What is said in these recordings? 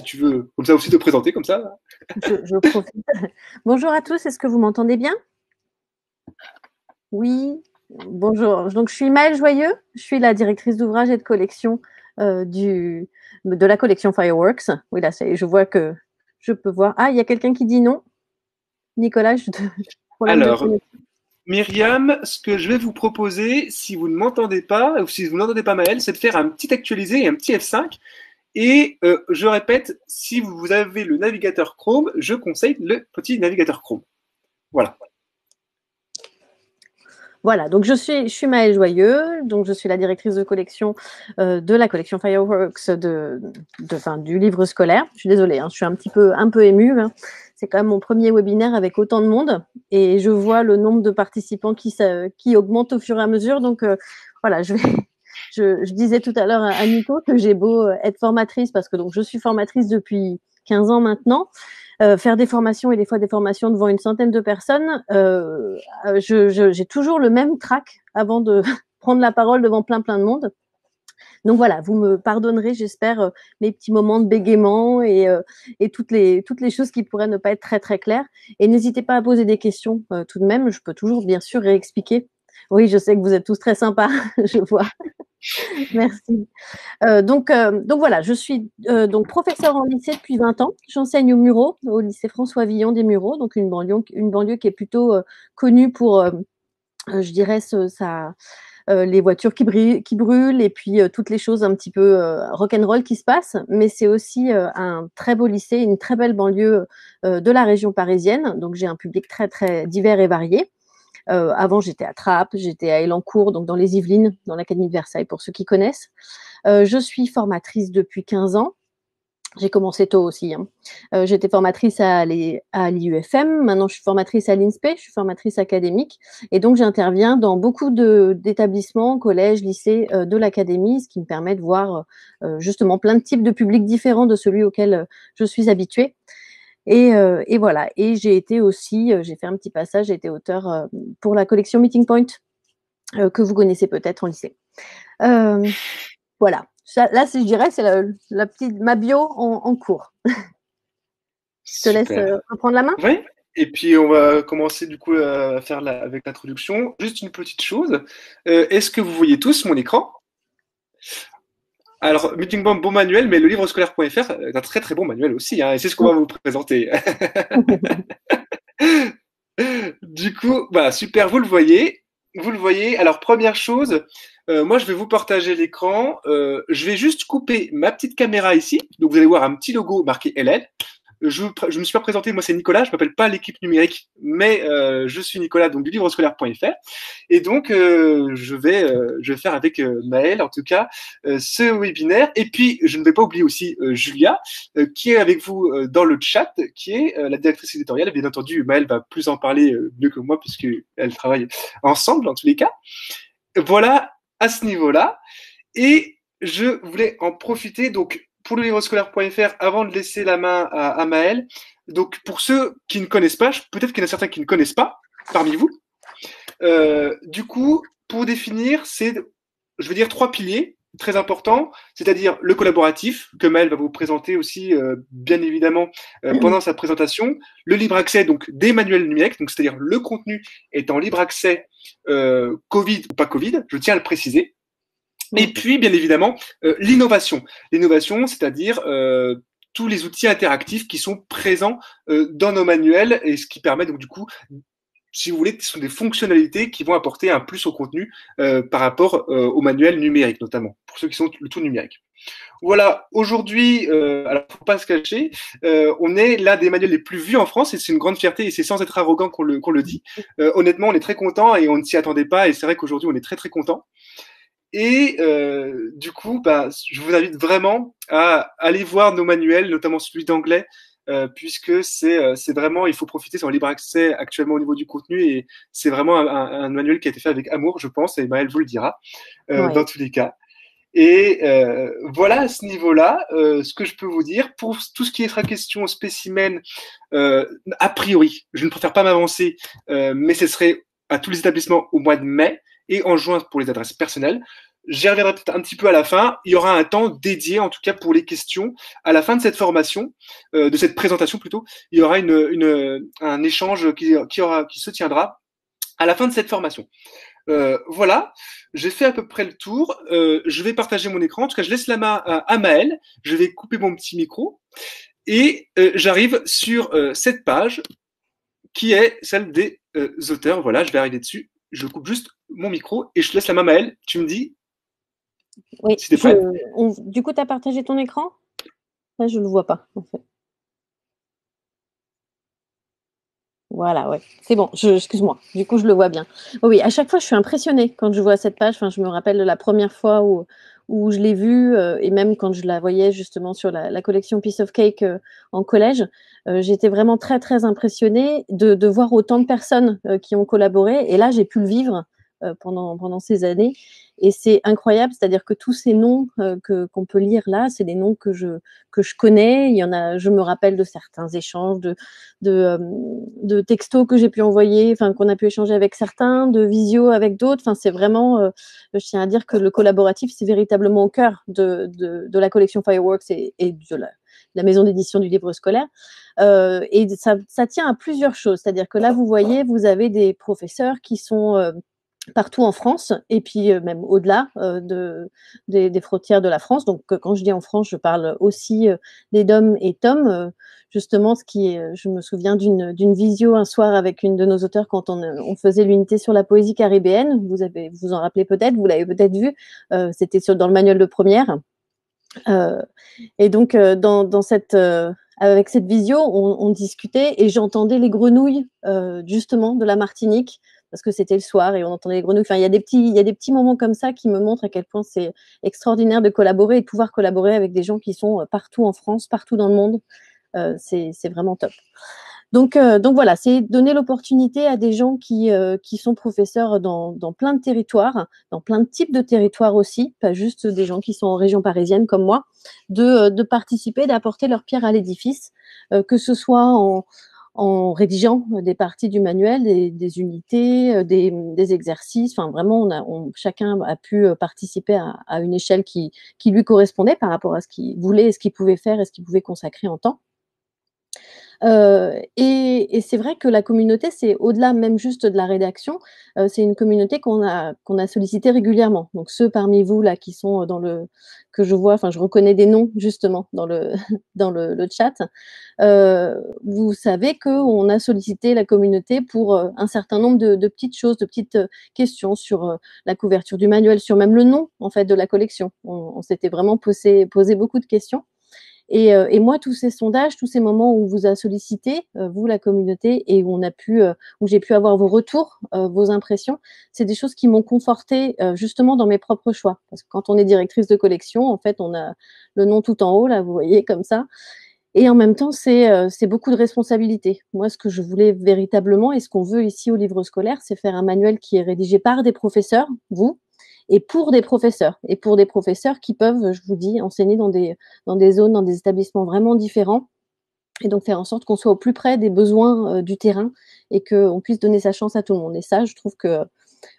tu veux comme ça aussi te présenter comme ça. Je profite. Bonjour à tous, est-ce que vous m'entendez bien? Oui, bonjour. Donc, je suis Maëlle Joyeux, je suis la directrice d'ouvrage et de collection de la collection Fireworks. Oui, là, je vois que je peux voir. Ah, il y a quelqu'un qui dit non. Nicolas, problème de Alors, connexion. Myriam, ce que je vais vous proposer, si vous ne m'entendez pas, ou si vous n'entendez pas Maëlle, c'est de faire un petit actualisé et un petit F5. Et je répète, si vous avez le navigateur Chrome, je conseille le petit navigateur Chrome. Voilà. Voilà, donc je suis Maëlle Joyeux, donc je suis la directrice de collection de la collection Fireworks du livre scolaire. Je suis désolée, je suis un peu émue. C'est quand même mon premier webinaire avec autant de monde et je vois le nombre de participants qui augmente au fur et à mesure. Donc voilà, je disais tout à l'heure à Nico que j'ai beau être formatrice parce que donc je suis formatrice depuis 15 ans maintenant. Faire des formations et des fois des formations devant une centaine de personnes, j'ai toujours le même trac avant de prendre la parole devant plein de monde. Donc voilà, vous me pardonnerez, j'espère, mes petits moments de bégaiement et toutes les choses qui pourraient ne pas être très très claires. Et n'hésitez pas à poser des questions tout de même. Je peux toujours bien sûr réexpliquer. Oui, je sais que vous êtes tous très sympas, je vois. Merci. Donc voilà, je suis donc professeure en lycée depuis 20 ans. J'enseigne au Mureaux, au lycée François Villon des Mureaux, donc une banlieue qui est plutôt connue pour, je dirais, les voitures qui brûlent et puis toutes les choses un petit peu rock'n'roll qui se passent. Mais c'est aussi un très beau lycée, une très belle banlieue de la région parisienne. Donc j'ai un public très très divers et varié. Avant, j'étais à Trappes, j'étais à Elancourt, donc dans les Yvelines, dans l'Académie de Versailles, pour ceux qui connaissent. Je suis formatrice depuis 15 ans. J'ai commencé tôt aussi. J'étais formatrice à l'IUFM. Maintenant, je suis formatrice à l'INSPE. Je suis formatrice académique. Et donc, j'interviens dans beaucoup d'établissements, collèges, lycées de l'académie, ce qui me permet de voir justement plein de types de publics différents de celui auquel je suis habituée. Et voilà. Et j'ai été aussi, j'ai fait un petit passage, j'ai été auteur pour la collection Meeting Point, que vous connaissez peut-être en lycée. Voilà. Ça, là, je dirais, c'est la petite ma bio en cours. Je te laisse Super. reprendre la main. Oui. Et puis on va commencer du coup à faire avec l'introduction. Juste une petite chose. Est-ce que vous voyez tous mon écran? Alors, Meeting Bomb, bon manuel, mais le livre scolaire.fr est un très très bon manuel aussi, hein, et c'est ce qu'on va vous présenter. Du coup, bah, super, vous le voyez. Vous le voyez. Alors, première chose, moi, je vais vous partager l'écran. Je vais juste couper ma petite caméra ici. Donc, vous allez voir un petit logo marqué LL. Je me suis pas présenté, moi c'est Nicolas, je m'appelle pas l'équipe numérique, mais je suis Nicolas donc du livrescolaire.fr et donc je vais faire avec Maëlle en tout cas ce webinaire et puis je ne vais pas oublier aussi Julia qui est avec vous dans le chat, qui est la directrice éditoriale. Bien entendu, Maëlle va plus en parler mieux que moi puisque elle travaille ensemble en tous les cas. Voilà à ce niveau-là et je voulais en profiter donc pour le livrescolaire.fr avant de laisser la main à Maëlle. Donc pour ceux qui ne connaissent pas, peut-être qu'il y en a certains qui ne connaissent pas parmi vous. Du coup, pour définir, c'est, je veux dire, trois piliers très importants, c'est-à-dire le collaboratif, que Maëlle va vous présenter aussi, bien évidemment, pendant sa présentation, le libre accès, donc des manuels numériques, donc c'est-à-dire le contenu est en libre accès, Covid ou pas Covid, je tiens à le préciser. Et puis, bien évidemment, l'innovation. L'innovation, c'est-à-dire tous les outils interactifs qui sont présents dans nos manuels et ce qui permet donc du coup, si vous voulez, ce sont des fonctionnalités qui vont apporter un plus au contenu par rapport au manuel numérique, notamment, pour ceux qui sont le tout numérique. Voilà, aujourd'hui, alors faut pas se cacher, on est l'un des manuels les plus vus en France et c'est une grande fierté et c'est sans être arrogant qu'on le dit. Honnêtement, on est très content et on ne s'y attendait pas et c'est vrai qu'aujourd'hui, on est très très content. Et du coup, bah, je vous invite vraiment à aller voir nos manuels, notamment celui d'anglais, puisque c'est vraiment, il faut profiter, c'est en libre accès actuellement au niveau du contenu et c'est vraiment un manuel qui a été fait avec amour, je pense, et Maëlle vous le dira dans tous les cas. Et voilà à ce niveau-là, ce que je peux vous dire pour tout ce qui sera question spécimen, a priori, je ne préfère pas m'avancer, mais ce serait à tous les établissements au mois de mai et en juin pour les adresses personnelles. J'y reviendrai peut-être un petit peu à la fin. Il y aura un temps dédié, en tout cas pour les questions. À la fin de cette formation, de cette présentation plutôt, il y aura un échange qui se tiendra à la fin de cette formation. Voilà, j'ai fait à peu près le tour. Je vais partager mon écran. En tout cas, je laisse la main à Maëlle. Je vais couper mon petit micro et j'arrive sur cette page qui est celle des auteurs. Voilà, je vais arriver dessus. Je coupe juste mon micro et je te laisse la main, Maëlle. Tu me dis Oui, si tu es prête. du coup, tu as partagé ton écran? Là, je ne le vois pas, en fait. Voilà, ouais. C'est bon, excuse-moi. Du coup, je le vois bien. Oui, à chaque fois, je suis impressionnée quand je vois cette page. Enfin, je me rappelle de la première fois où je l'ai vue, et même quand je la voyais justement sur la collection Piece of Cake en collège. J'étais vraiment très, très impressionnée de voir autant de personnes qui ont collaboré. Et là, j'ai pu le vivre pendant ces années. Et c'est incroyable, c'est-à-dire que tous ces noms qu'on peut lire là, c'est des noms que je connais. Il y en a, je me rappelle de certains échanges, de textos que j'ai pu envoyer, enfin qu'on a pu échanger avec certains, de visio avec d'autres. Enfin, c'est vraiment, je tiens à dire que le collaboratif, c'est véritablement au cœur de la collection Fireworks et de la maison d'édition du livre scolaire. Et ça tient à plusieurs choses. C'est-à-dire que là, vous voyez, vous avez des professeurs qui sont partout en France et puis même au-delà des frontières de la France. Donc, quand je dis en France, je parle aussi des DOM et TOM. Justement, je me souviens d'une visio un soir avec une de nos auteurs quand on faisait l'unité sur la poésie caribéenne. Vous en rappelez peut-être, vous l'avez peut-être vu. C'était dans le manuel de première. Et donc, avec cette visio, on discutait et j'entendais les grenouilles, justement, de la Martinique, parce que c'était le soir et on entendait les grenouilles. Enfin, il y a des petits moments comme ça qui me montrent à quel point c'est extraordinaire de collaborer et de pouvoir collaborer avec des gens qui sont partout en France, partout dans le monde. C'est vraiment top. Donc voilà, c'est donner l'opportunité à des gens qui sont professeurs dans plein de territoires, dans plein de types de territoires aussi, pas juste des gens qui sont en région parisienne comme moi, de participer, d'apporter leur pierre à l'édifice, que ce soit en rédigeant des parties du manuel, des unités, des exercices. Enfin, vraiment, chacun a pu participer à une échelle qui lui correspondait par rapport à ce qu'il voulait, ce qu'il pouvait faire et ce qu'il pouvait consacrer en temps. Et c'est vrai que la communauté, c'est au-delà même juste de la rédaction, c'est une communauté qu'on a sollicitée régulièrement. Donc ceux parmi vous là qui sont que je vois, enfin je reconnais des noms justement dans le dans le chat. Vous savez qu'on a sollicité la communauté pour un certain nombre de petites choses, de petites questions sur la couverture du manuel, sur même le nom en fait de la collection. On s'était vraiment posé beaucoup de questions. Et moi, tous ces sondages, tous ces moments où on vous a sollicité, vous, la communauté, et où j'ai pu avoir vos retours, vos impressions, c'est des choses qui m'ont confortée justement dans mes propres choix. Parce que quand on est directrice de collection, en fait, on a le nom tout en haut, là, vous voyez, comme ça. Et en même temps, c'est beaucoup de responsabilités. Moi, ce que je voulais véritablement, et ce qu'on veut ici au livre scolaire, c'est faire un manuel qui est rédigé par des professeurs, vous, et pour des professeurs. Et pour des professeurs qui peuvent, je vous dis, enseigner dans des zones, dans des établissements vraiment différents. Et donc faire en sorte qu'on soit au plus près des besoins du terrain et qu'on puisse donner sa chance à tout le monde. Et ça, je trouve que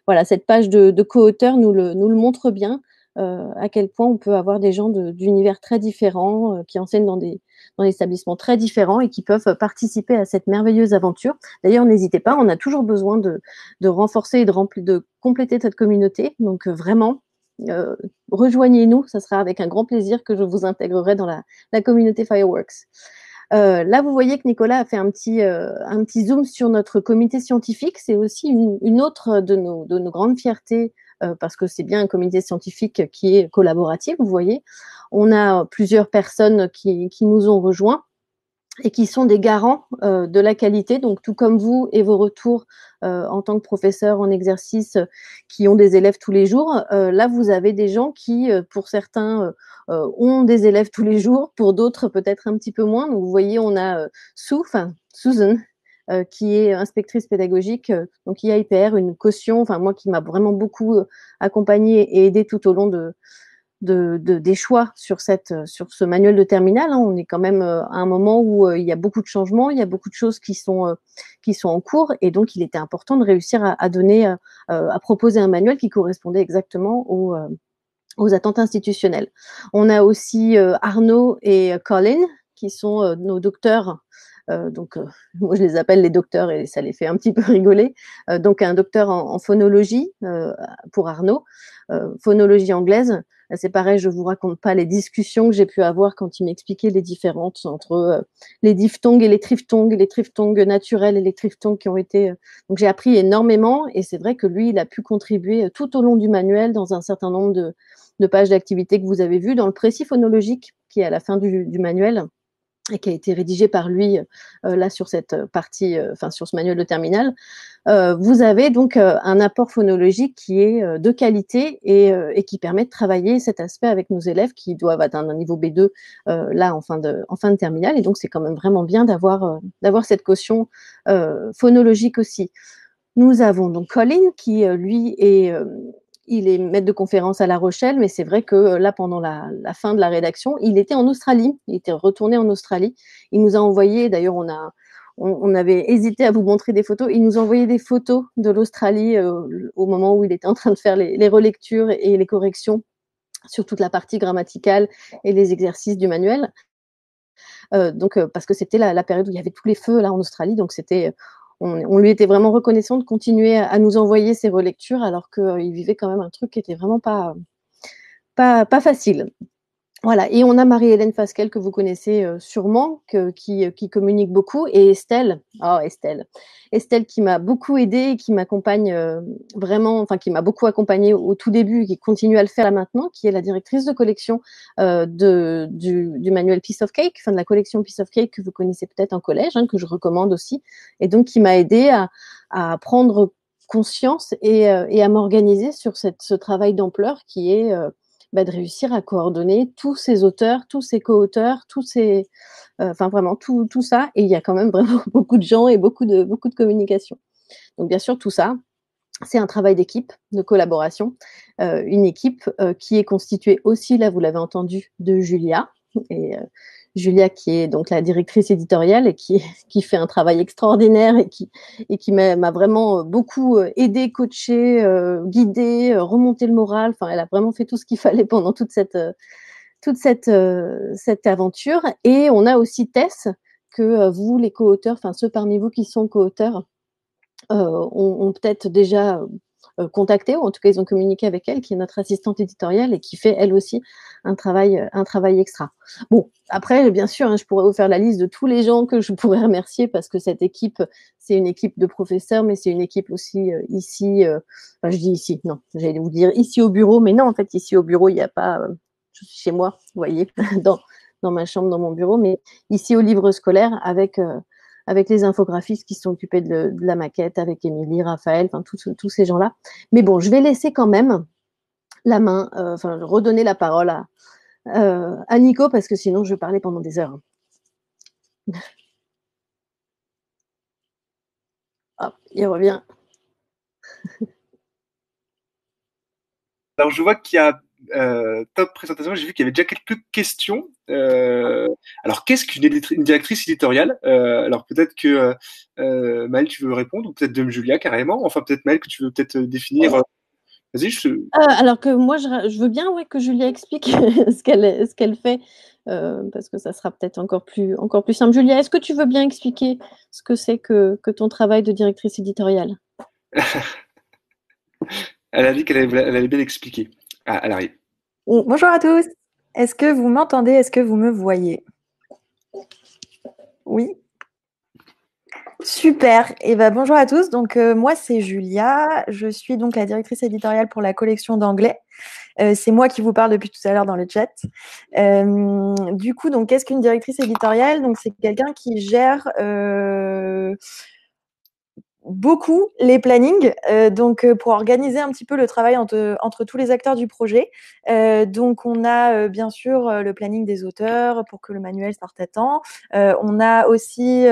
voilà, cette page de co-auteur nous le montre bien, à quel point on peut avoir des gens d'univers très différents qui enseignent dans des établissements très différents et qui peuvent participer à cette merveilleuse aventure. D'ailleurs, n'hésitez pas, on a toujours besoin de renforcer et de compléter cette communauté. Donc vraiment, rejoignez-nous, ça sera avec un grand plaisir que je vous intégrerai dans la communauté Fireworks. Là, vous voyez que Nicolas a fait un petit zoom sur notre comité scientifique. C'est aussi une autre de nos grandes fiertés, parce que c'est bien un comité scientifique qui est collaboratif, vous voyez. On a plusieurs personnes qui nous ont rejoints et qui sont des garants de la qualité. Donc, tout comme vous et vos retours en tant que professeur en exercice qui ont des élèves tous les jours, là, vous avez des gens qui, pour certains, ont des élèves tous les jours, pour d'autres, peut-être un petit peu moins. Donc, vous voyez, on a Susan, qui est inspectrice pédagogique, donc IAIPR, une caution, enfin moi qui m'a vraiment beaucoup accompagnée et aidée tout au long des choix sur ce manuel de terminale. Hein. On est quand même à un moment où il y a beaucoup de changements, il y a beaucoup de choses qui sont en cours, et donc il était important de réussir à donner, à proposer un manuel qui correspondait exactement aux attentes institutionnelles. On a aussi Arnaud et Colin, qui sont nos docteurs. Moi, je les appelle les docteurs et ça les fait un petit peu rigoler. Donc, un docteur en phonologie pour Arnaud, phonologie anglaise. C'est pareil, je vous raconte pas les discussions que j'ai pu avoir quand il m'expliquait les différences entre les diphtongues et les triphtongues naturels et les triphtongues qui ont été. Donc, j'ai appris énormément et c'est vrai que lui, il a pu contribuer tout au long du manuel dans un certain nombre de pages d'activité que vous avez vues dans le précis phonologique qui est à la fin du manuel et qui a été rédigé par lui là sur cette partie, sur ce manuel de terminale. Vous avez donc un apport phonologique qui est de qualité et qui permet de travailler cet aspect avec nos élèves qui doivent atteindre un niveau B2 là en fin de terminale. Et donc c'est quand même vraiment bien d'avoir cette caution phonologique aussi. Nous avons donc Colin qui lui il est maître de conférence à La Rochelle, mais c'est vrai que là, pendant la fin de la rédaction, il était en Australie, il était retourné en Australie. Il nous a envoyé, d'ailleurs, on avait hésité à vous montrer des photos, il nous a envoyé des photos de l'Australie au moment où il était en train de faire les relectures et les corrections sur toute la partie grammaticale et les exercices du manuel. Parce que c'était la période où il y avait tous les feux là en Australie, donc on lui était vraiment reconnaissant de continuer à nous envoyer ses relectures alors qu'il vivait quand même un truc qui était vraiment pas facile. Voilà, et on a Marie-Hélène Fasquelle que vous connaissez sûrement, qui communique beaucoup, et Estelle qui m'a beaucoup aidée et qui m'accompagne vraiment, enfin qui m'a beaucoup accompagnée au tout début, et qui continue à le faire là maintenant, qui est la directrice de collection du manuel Piece of Cake, enfin de la collection Piece of Cake que vous connaissez peut-être en collège, que je recommande aussi, et donc qui m'a aidée à prendre conscience et à m'organiser sur ce travail d'ampleur qui est de réussir à coordonner tous ces auteurs, tous ces co-auteurs, vraiment tout ça. Et il y a quand même vraiment beaucoup de gens et beaucoup de communication. Donc bien sûr, tout ça, c'est un travail d'équipe, de collaboration, une équipe qui est constituée aussi, là vous l'avez entendu, de Julia. Et Julia qui est donc la directrice éditoriale et qui fait un travail extraordinaire et qui m'a vraiment beaucoup aidé, coaché, guidé, remonté le moral. Enfin, elle a vraiment fait tout ce qu'il fallait pendant toute cette aventure. Et on a aussi Tess que vous, les co-auteurs, enfin ceux parmi vous qui sont co-auteurs, ont peut-être déjà contacté, ou en tout cas ils ont communiqué avec elle, qui est notre assistante éditoriale et qui fait elle aussi un travail extra. Bon, après bien sûr, je pourrais vous faire la liste de tous les gens que je pourrais remercier parce que cette équipe, c'est une équipe de professeurs, mais c'est une équipe aussi ici, je dis ici, non, j'allais vous dire ici au bureau, mais non, en fait ici au bureau, il n'y a pas, je suis chez moi, vous voyez, dans ma chambre, dans mon bureau, mais ici au livre scolaire avec les infographistes qui se sont occupés de la maquette, avec Émilie, Raphaël, enfin tous ces gens-là. Mais bon, je vais laisser quand même la main, redonner la parole à Nico, parce que sinon je vais parler pendant des heures. Hop, il revient. Alors, je vois qu'il y a top présentation. J'ai vu qu'il y avait déjà quelques questions. Alors, qu'est-ce qu'une directrice éditoriale? Alors, peut-être que Maëlle, tu veux répondre, ou peut-être de Julia carrément. Enfin, peut-être Maëlle, que tu veux peut-être définir. Vas-y, alors que moi, je veux bien que Julia explique ce qu'elle fait, parce que ça sera peut-être encore plus simple. Julia, est-ce que tu veux bien expliquer ce que c'est que ton travail de directrice éditoriale? Elle a dit elle allait bien expliquer. Ah, elle arrive. Bonjour à tous. Est-ce que vous m'entendez? Est-ce que vous me voyez? Oui. Super. Et bonjour à tous. Donc moi c'est Julia. Je suis donc la directrice éditoriale pour la collection d'anglais. C'est moi qui vous parle depuis tout à l'heure dans le chat. Du coup, donc qu'est-ce qu'une directrice éditoriale? Donc c'est quelqu'un qui gère beaucoup les plannings, pour organiser un petit peu le travail entre tous les acteurs du projet. Donc on a bien sûr le planning des auteurs pour que le manuel sorte à temps. On a aussi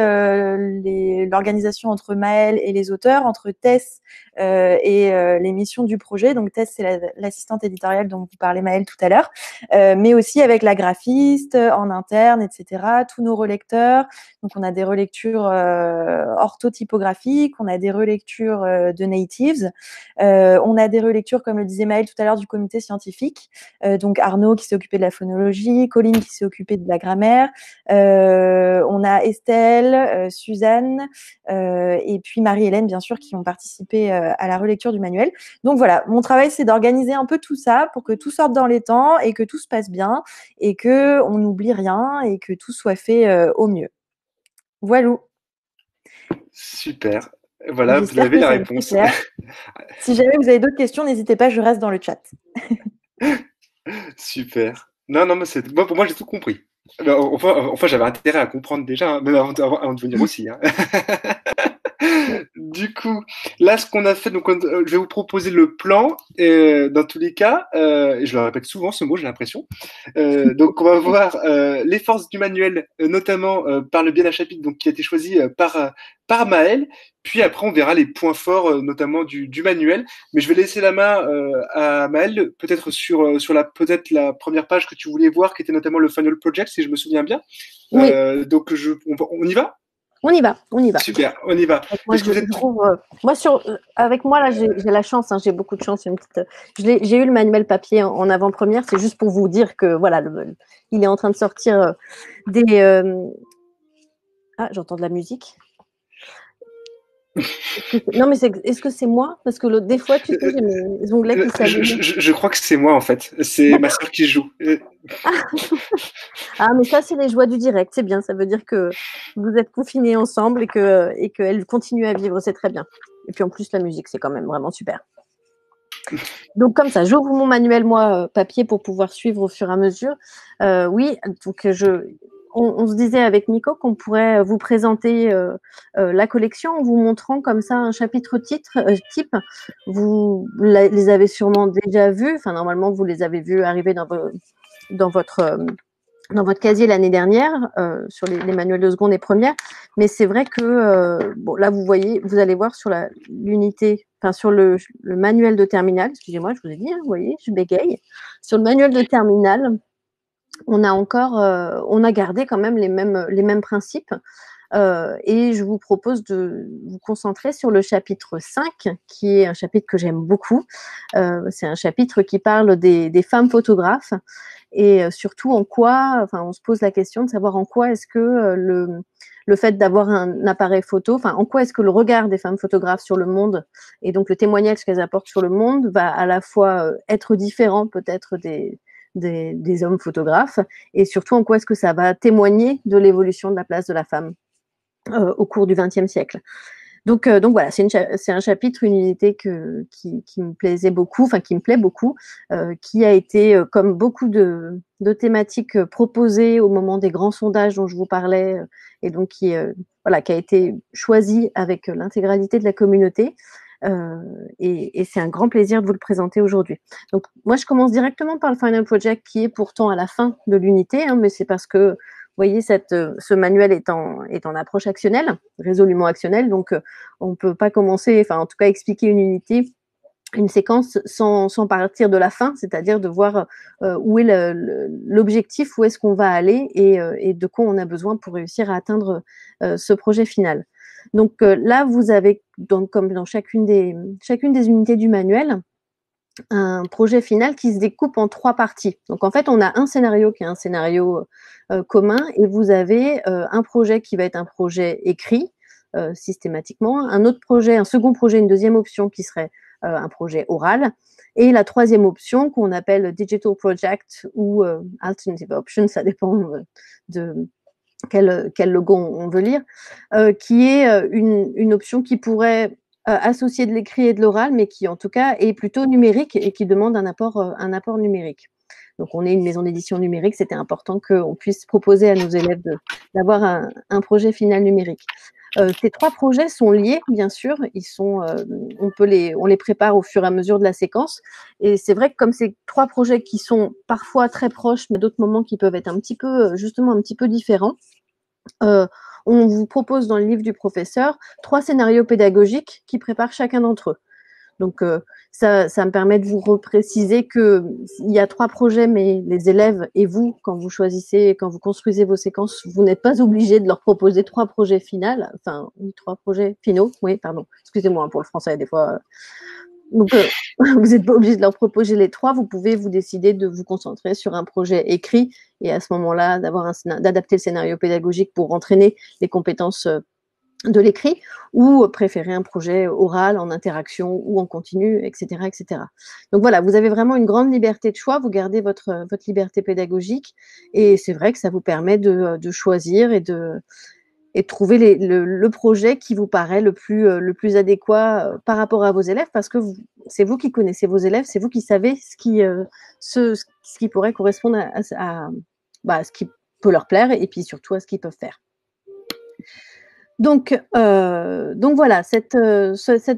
l'organisation entre Maëlle et les auteurs, entre Tess et les missions du projet. Donc Tess, c'est l'assistante éditoriale dont vous parlez Maëlle tout à l'heure, mais aussi avec la graphiste en interne, etc. Tous nos relecteurs. Donc on a des relectures orthotypographiques, on a des relectures de natives, on a des relectures, comme le disait Maëlle tout à l'heure, du comité scientifique. Donc Arnaud qui s'est occupé de la phonologie, Colline qui s'est occupée de la grammaire, on a Estelle, Suzanne et puis Marie-Hélène, bien sûr, qui ont participé à la relecture du manuel. Donc voilà, mon travail, c'est d'organiser un peu tout ça pour que tout sorte dans les temps et que tout se passe bien et que on n'oublie rien et que tout soit fait au mieux. Voilà. Super. Voilà, vous J'espère avez que la ça a été réponse. clair. Si jamais vous avez d'autres questions, n'hésitez pas, je reste dans le chat. Super. Non, non, mais moi, pour moi, j'ai tout compris. Enfin, j'avais intérêt à comprendre déjà, hein, même avant de venir aussi, hein. Du coup, là, ce qu'on a fait, donc, je vais vous proposer le plan. Dans tous les cas, et je le répète souvent ce mot, j'ai l'impression. Donc, on va voir les forces du manuel, notamment par le biais d'un chapitre donc, qui a été choisi par Maëlle. Puis après, on verra les points forts, notamment du manuel. Mais je vais laisser la main à Maëlle, peut-être sur peut-être la première page que tu voulais voir, qui était notamment le Final Project, si je me souviens bien. Oui. Donc, on y va? On y va, on y va. Super, on y va. Moi, Est-ce que vous êtes avec moi là, j'ai la chance, hein, j'ai beaucoup de chance. J'ai eu le manuel papier en avant-première. C'est juste pour vous dire que voilà, il est en train de sortir des. Ah, j'entends de la musique. Non, mais est-ce que c'est moi? Parce que des fois, tu sais, j'ai mes onglets qui s'allument. Je crois que c'est moi en fait. C'est ma soeur qui joue. Ah, mais ça, c'est les joies du direct. C'est bien. Ça veut dire que vous êtes confinés ensemble et qu'elle continue à vivre. C'est très bien. Et puis en plus, la musique, c'est quand même vraiment super. Donc comme ça, j'ouvre mon manuel moi papier pour pouvoir suivre au fur et à mesure. Oui, donc on se disait avec Nico qu'on pourrait vous présenter la collection en vous montrant comme ça un chapitre type. Vous les avez sûrement déjà vus. Enfin normalement vous les avez vus arriver dans votre casier l'année dernière sur les manuels de seconde et première, mais c'est vrai que bon là vous allez voir sur l'unité, enfin sur le manuel de terminale, excusez-moi, je vous ai dit, hein, vous voyez, je bégaye. Sur le manuel de terminale, on a gardé quand même les mêmes principes. Et je vous propose de vous concentrer sur le chapitre 5, qui est un chapitre que j'aime beaucoup. C'est un chapitre qui parle des femmes photographes et surtout on se pose la question de savoir en quoi est-ce que le fait d'avoir un appareil photo, en quoi est-ce que le regard des femmes photographes sur le monde et donc le témoignage qu'elles apportent sur le monde va à la fois être différent peut-être des hommes photographes et surtout en quoi est-ce que ça va témoigner de l'évolution de la place de la femme au cours du XXe siècle. Donc voilà, c'est un chapitre, une unité qui me plaisait beaucoup, qui me plaît beaucoup, qui a été, comme beaucoup de thématiques proposées au moment des grands sondages dont je vous parlais, et donc qui a été choisi avec l'intégralité de la communauté. Et c'est un grand plaisir de vous le présenter aujourd'hui. Donc moi, je commence directement par le Final Project qui est pourtant à la fin de l'unité, hein, mais c'est parce que vous voyez, ce manuel est en approche actionnelle, résolument actionnelle, donc on ne peut pas commencer, en tout cas expliquer une unité, une séquence sans partir de la fin, c'est-à-dire de voir où est l'objectif, où est-ce qu'on va aller et de quoi on a besoin pour réussir à atteindre ce projet final. Donc là, vous avez, comme dans chacune des unités du manuel, un projet final qui se découpe en 3 parties. Donc en fait, on a un scénario qui est un scénario commun et vous avez un projet qui va être un projet écrit systématiquement, un autre projet, un second projet, une deuxième option qui serait un projet oral et la troisième option qu'on appelle Digital Project ou Alternative Option, ça dépend de quel logo on veut lire, qui est une option qui pourrait associer de l'écrit et de l'oral, mais qui en tout cas est plutôt numérique et qui demande un apport numérique. Donc on est une maison d'édition numérique, c'était important qu'on puisse proposer à nos élèves d'avoir un projet final numérique. Ces 3 projets sont liés, bien sûr. On les prépare au fur et à mesure de la séquence. Et c'est vrai que comme ces 3 projets qui sont parfois très proches, mais d'autres moments qui peuvent être un petit peu différents, on vous propose dans le livre du professeur 3 scénarios pédagogiques qui préparent chacun d'entre eux. Donc, ça me permet de vous repréciser que il y a 3 projets, mais les élèves et vous, quand vous choisissez, quand vous construisez vos séquences, vous n'êtes pas obligé de leur proposer 3 projets finaux. Enfin, 3 projets finaux. Oui, pardon. Excusez-moi pour le français, des fois. Donc, vous n'êtes pas obligé de leur proposer les 3. Vous pouvez vous décider de vous concentrer sur un projet écrit et à ce moment-là, d'adapter le scénario pédagogique pour entraîner les compétences de l'écrit, ou préférer un projet oral en interaction ou en continu, etc., etc. Donc voilà, vous avez vraiment une grande liberté de choix, vous gardez votre liberté pédagogique, et c'est vrai que ça vous permet de choisir et de trouver le projet qui vous paraît le plus adéquat par rapport à vos élèves, parce que c'est vous qui connaissez vos élèves, c'est vous qui savez ce qui pourrait correspondre à ce qui peut leur plaire, et puis surtout à ce qu'ils peuvent faire. Donc voilà, cette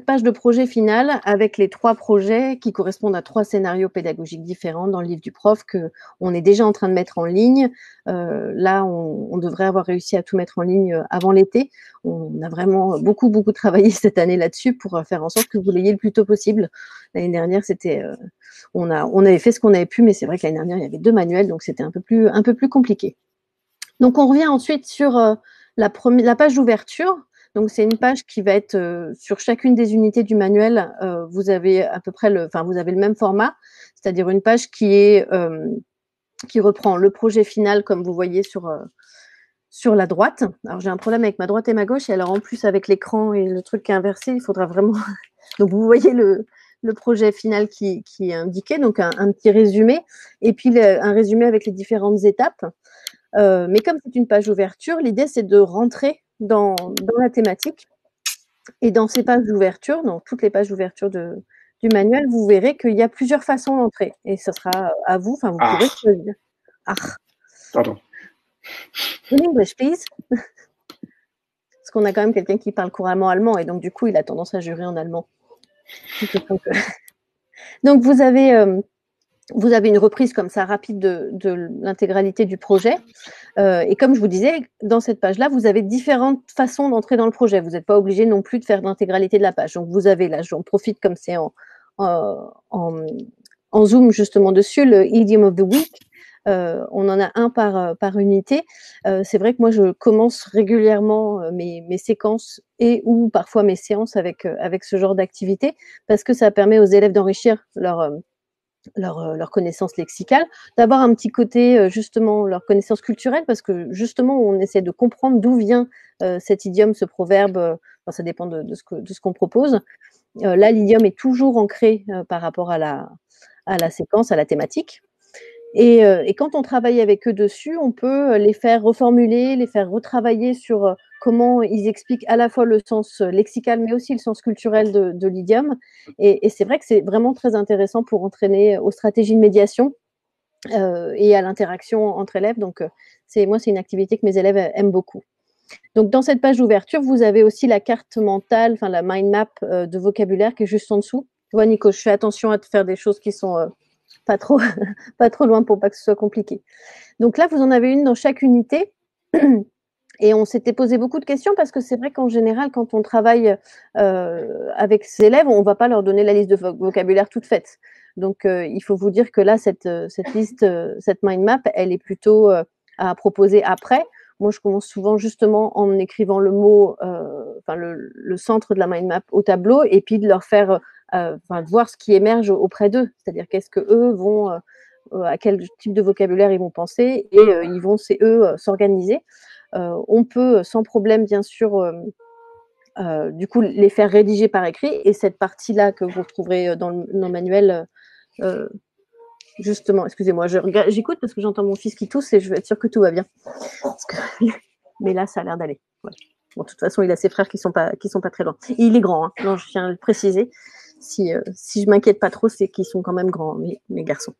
page de projet final avec les 3 projets qui correspondent à 3 scénarios pédagogiques différents dans le livre du prof qu'on est déjà en train de mettre en ligne. Là, on devrait avoir réussi à tout mettre en ligne avant l'été. On a vraiment beaucoup travaillé cette année là-dessus pour faire en sorte que vous l'ayez le plus tôt possible. L'année dernière, on avait fait ce qu'on avait pu, mais c'est vrai que l'année dernière, il y avait 2 manuels, donc c'était un peu plus compliqué. Donc, on revient ensuite sur la page d'ouverture. Donc, c'est une page qui va être sur chacune des unités du manuel. Vous avez à peu près vous avez le même format, c'est-à-dire une page qui reprend le projet final, comme vous voyez sur la droite. Alors, j'ai un problème avec ma droite et ma gauche, et alors en plus avec l'écran et le truc qui est inversé, il faudra vraiment. Donc, vous voyez le projet final qui est indiqué, donc un petit résumé, et puis un résumé avec les différentes étapes. Mais comme c'est une page d'ouverture, l'idée c'est de rentrer dans la thématique. Et dans ces pages d'ouverture, dans toutes les pages d'ouverture du manuel, vous verrez qu'il y a plusieurs façons d'entrer. Et ce sera à vous, vous pourrez choisir. Pardon. In English, please. Parce qu'on a quand même quelqu'un qui parle couramment allemand, et donc du coup, il a tendance à jurer en allemand. Donc vous avez une reprise comme ça rapide de l'intégralité du projet. Et comme je vous disais, dans cette page-là, vous avez différentes façons d'entrer dans le projet. Vous n'êtes pas obligé non plus de faire l'intégralité de la page. Donc vous avez là, j'en profite comme c'est en zoom justement dessus, le Idiom of the Week. On en a un par unité. C'est vrai que moi, je commence régulièrement mes séquences ou parfois mes séances avec ce genre d'activité, parce que ça permet aux élèves d'enrichir leur connaissance lexicale, d'avoir un petit côté justement leur connaissance culturelle, parce que justement on essaie de comprendre d'où vient cet idiome, ce proverbe, ça dépend de ce qu'on propose. Là, l'idiome est toujours ancré par rapport à la séquence, à la thématique. Et quand on travaille avec eux dessus, on peut les faire reformuler, les faire retravailler sur comment ils expliquent à la fois le sens lexical, mais aussi le sens culturel de l'idiome. Et c'est vrai que c'est vraiment très intéressant pour entraîner aux stratégies de médiation et à l'interaction entre élèves. Donc, c'est une activité que mes élèves aiment beaucoup. Donc, dans cette page d'ouverture, vous avez aussi la carte mentale, enfin la mind map de vocabulaire qui est juste en dessous. Tu vois, Nico, je fais attention à te faire des choses qui sont pas trop loin pour pas que ce soit compliqué. Donc là, vous en avez une dans chaque unité. Et on s'était posé beaucoup de questions, parce que c'est vrai qu'en général, quand on travaille avec ses élèves, on ne va pas leur donner la liste de vocabulaire toute faite. Donc, il faut vous dire que là, cette liste, cette mind map, elle est plutôt à proposer après. Moi, je commence souvent justement en écrivant le mot, le centre de la mind map au tableau, et puis de leur faire voir ce qui émerge auprès d'eux. C'est-à-dire qu'est-ce que eux vont, à quel type de vocabulaire ils vont penser, et ils vont, c'est eux, s'organiser. On peut sans problème, bien sûr, du coup, les faire rédiger par écrit, et cette partie-là que vous retrouverez dans le manuel, justement, excusez-moi, j'écoute parce que j'entends mon fils qui tousse, et je veux être sûre que tout va bien. Mais là, ça a l'air d'aller. Ouais. Bon, de toute façon, il a ses frères qui sont pas très loin. Il est grand, hein. Non, je tiens à le préciser. Si je m'inquiète pas trop, c'est qu'ils sont quand même grands, mes garçons.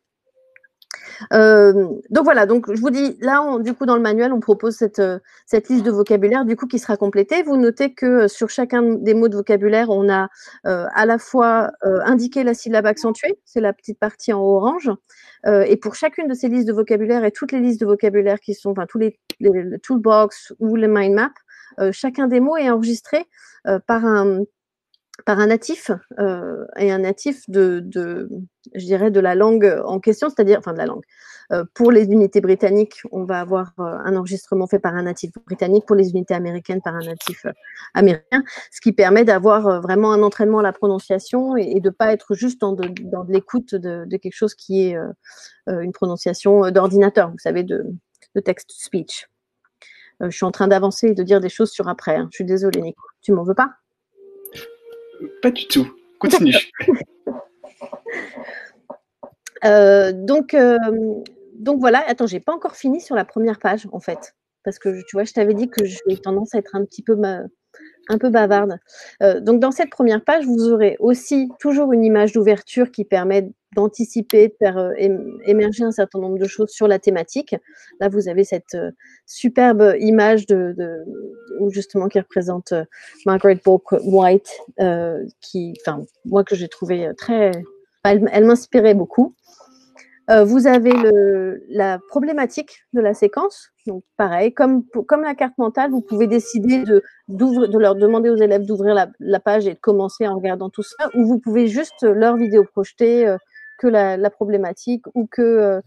Donc voilà, donc je vous dis, là, du coup, dans le manuel, on propose cette liste de vocabulaire, du coup, qui sera complétée. Vous notez que sur chacun des mots de vocabulaire, on a à la fois indiqué la syllabe accentuée, c'est la petite partie en orange, et pour chacune de ces listes de vocabulaire et toutes les listes de vocabulaire qui sont, tous les toolbox ou les mind map, chacun des mots est enregistré par un par un natif et un natif je dirais, de la langue en question, c'est-à-dire, enfin de la langue. Pour les unités britanniques, on va avoir un enregistrement fait par un natif britannique, pour les unités américaines par un natif américain, ce qui permet d'avoir vraiment un entraînement à la prononciation et de ne pas être juste dans de l'écoute de quelque chose qui est une prononciation d'ordinateur, vous savez, de text-to-speech. Je suis en train d'avancer et de dire des choses sur après. Hein. Je suis désolée, Nico. Tu m'en veux pas? Pas du tout. Continue. Donc voilà. Attends, j'ai pas encore fini sur la première page, en fait. Parce que, tu vois, je t'avais dit que j'ai tendance à être un petit peu bavarde. Donc, dans cette première page, vous aurez aussi toujours une image d'ouverture qui permet d'anticiper, de faire émerger un certain nombre de choses sur la thématique. Là, vous avez cette superbe image justement qui représente Margaret Bourke White, moi que j'ai trouvé très... Elle m'inspirait beaucoup. Vous avez la problématique de la séquence. Donc, pareil, comme la carte mentale, vous pouvez décider de leur demander aux élèves d'ouvrir la page et de commencer en regardant tout ça, ou vous pouvez juste leur vidéo projeter que la problématique ou que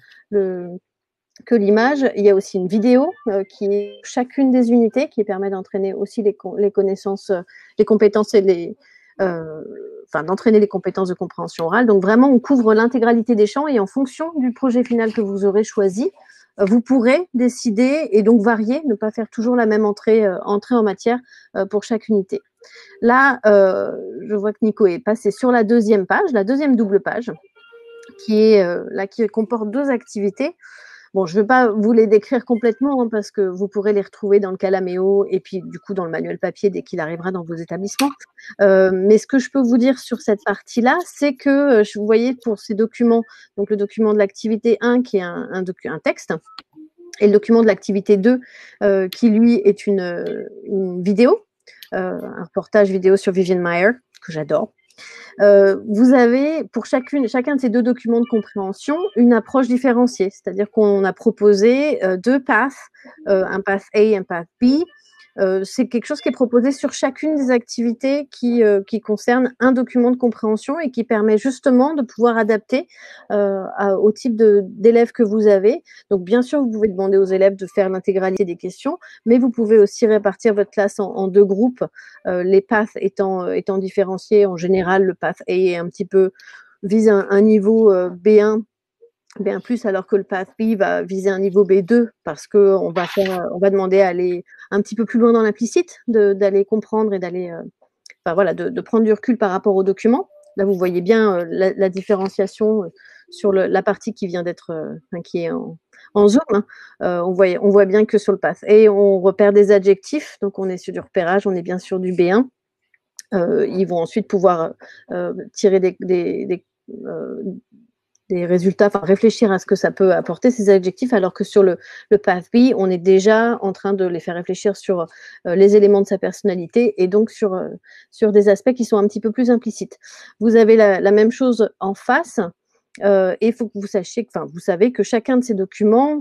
l'image. Il y a aussi une vidéo qui est chacune des unités qui permet d'entraîner aussi les connaissances, les compétences et d'entraîner les compétences de compréhension orale. Donc vraiment, on couvre l'intégralité des champs et en fonction du projet final que vous aurez choisi, vous pourrez décider et donc varier, ne pas faire toujours la même entrée en matière pour chaque unité. Là, je vois que Nico est passé sur la deuxième page, la deuxième double page, qui comporte 2 activités. Bon, je ne vais pas vous les décrire complètement parce que vous pourrez les retrouver dans le Calaméo et puis du coup dans le manuel papier dès qu'il arrivera dans vos établissements. Mais ce que je peux vous dire sur cette partie-là, c'est que vous voyez pour ces documents, donc le document de l'activité 1 qui est un texte et le document de l'activité 2 qui lui est une vidéo, un reportage vidéo sur Vivian Maier que j'adore. Vous avez pour chacun de ces 2 documents de compréhension une approche différenciée, c'est-à-dire qu'on a proposé 2 paths, un path A et un path B. C'est quelque chose qui est proposé sur chacune des activités qui concernent un document de compréhension et qui permet justement de pouvoir adapter au type d'élèves que vous avez. Donc bien sûr, vous pouvez demander aux élèves de faire l'intégralité des questions, mais vous pouvez aussi répartir votre classe en 2 groupes, les paths étant différenciés. En général, le path A est un petit peu vise un niveau B1, alors que le path B va viser un niveau B2 parce qu'on va demander à aller un petit peu plus loin dans l'implicite, d'aller comprendre et d'aller, de prendre du recul par rapport au document. Là, vous voyez bien la différenciation sur la partie qui vient d'être, qui est en zoom. Hein. On voit bien que sur le path A, on repère des adjectifs, donc on est sur du repérage, on est bien sur du B1. Ils vont ensuite pouvoir tirer des résultats, réfléchir à ce que ça peut apporter, ces adjectifs, alors que sur le path B, on est déjà en train de les faire réfléchir sur les éléments de sa personnalité et donc sur des aspects qui sont un petit peu plus implicites. Vous avez la même chose en face et il faut que vous sachiez, vous savez que chacun de ces documents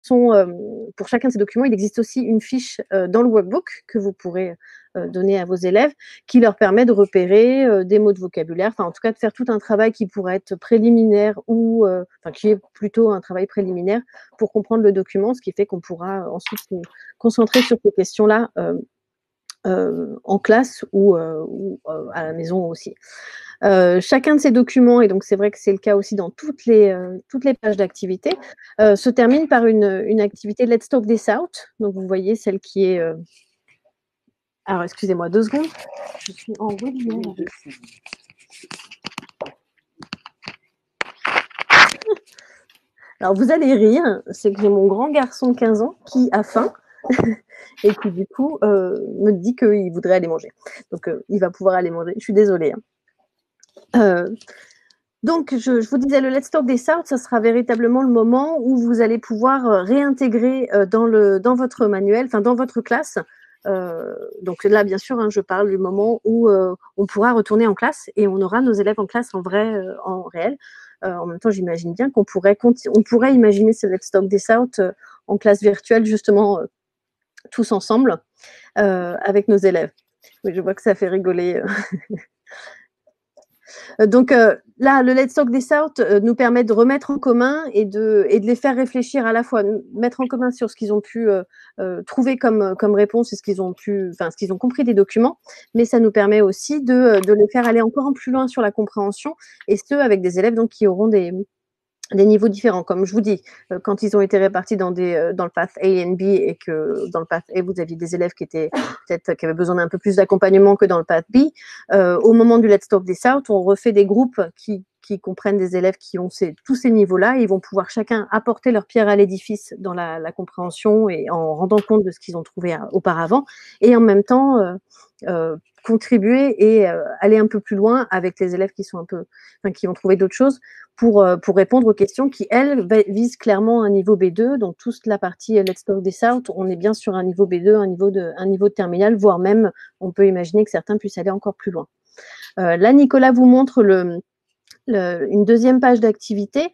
pour chacun de ces documents, il existe aussi une fiche dans le workbook que vous pourrez donner à vos élèves qui leur permet de repérer des mots de vocabulaire, en tout cas de faire tout un travail qui pourrait être préliminaire ou qui est plutôt un travail préliminaire pour comprendre le document, ce qui fait qu'on pourra ensuite se concentrer sur ces questions-là en classe ou à la maison aussi. Chacun de ces documents, et donc c'est vrai que c'est le cas aussi dans toutes les pages d'activité, se termine par une activité Let's Talk This Out. Donc vous voyez celle qui est... Alors excusez-moi 2 secondes, je suis en webinaire. Alors vous allez rire, c'est que j'ai mon grand garçon de 15 ans qui a faim et qui du coup me dit qu'il voudrait aller manger. Donc il va pouvoir aller manger, je suis désolée. Donc, je vous disais, le Let's Talk This Out, ça sera véritablement le moment où vous allez pouvoir réintégrer dans votre manuel, dans votre classe. Donc là, bien sûr, je parle du moment où on pourra retourner en classe et on aura nos élèves en classe en réel. En même temps, j'imagine bien qu'on pourrait imaginer ce Let's Talk This Out en classe virtuelle, justement, tous ensemble, avec nos élèves. Oui, je vois que ça fait rigoler. Donc là, le Let's Talk This Out nous permet de remettre en commun et de les faire réfléchir à la fois, mettre en commun sur ce qu'ils ont pu trouver comme réponse et ce qu'ils ont compris des documents, mais ça nous permet aussi de les faire aller encore plus loin sur la compréhension, et ce avec des élèves donc qui auront des niveaux différents. Comme je vous dis, quand ils ont été répartis dans le path A et B, et que dans le path A, vous aviez des élèves qui avaient besoin d'un peu plus d'accompagnement que dans le path B, au moment du Let's Talk This Out, on refait des groupes qui comprennent des élèves qui ont tous ces niveaux-là, et ils vont pouvoir chacun apporter leur pierre à l'édifice dans la compréhension, et en rendant compte de ce qu'ils ont trouvé auparavant, et en même temps contribuer et aller un peu plus loin avec les élèves qui ont trouvé d'autres choses, pour répondre aux questions qui, elles, visent clairement un niveau B2. Donc, toute la partie Let's Talk This Out, on est bien sur un niveau B2, un niveau de terminal, voire même, on peut imaginer que certains puissent aller encore plus loin. Là, Nicolas vous montre une deuxième page d'activité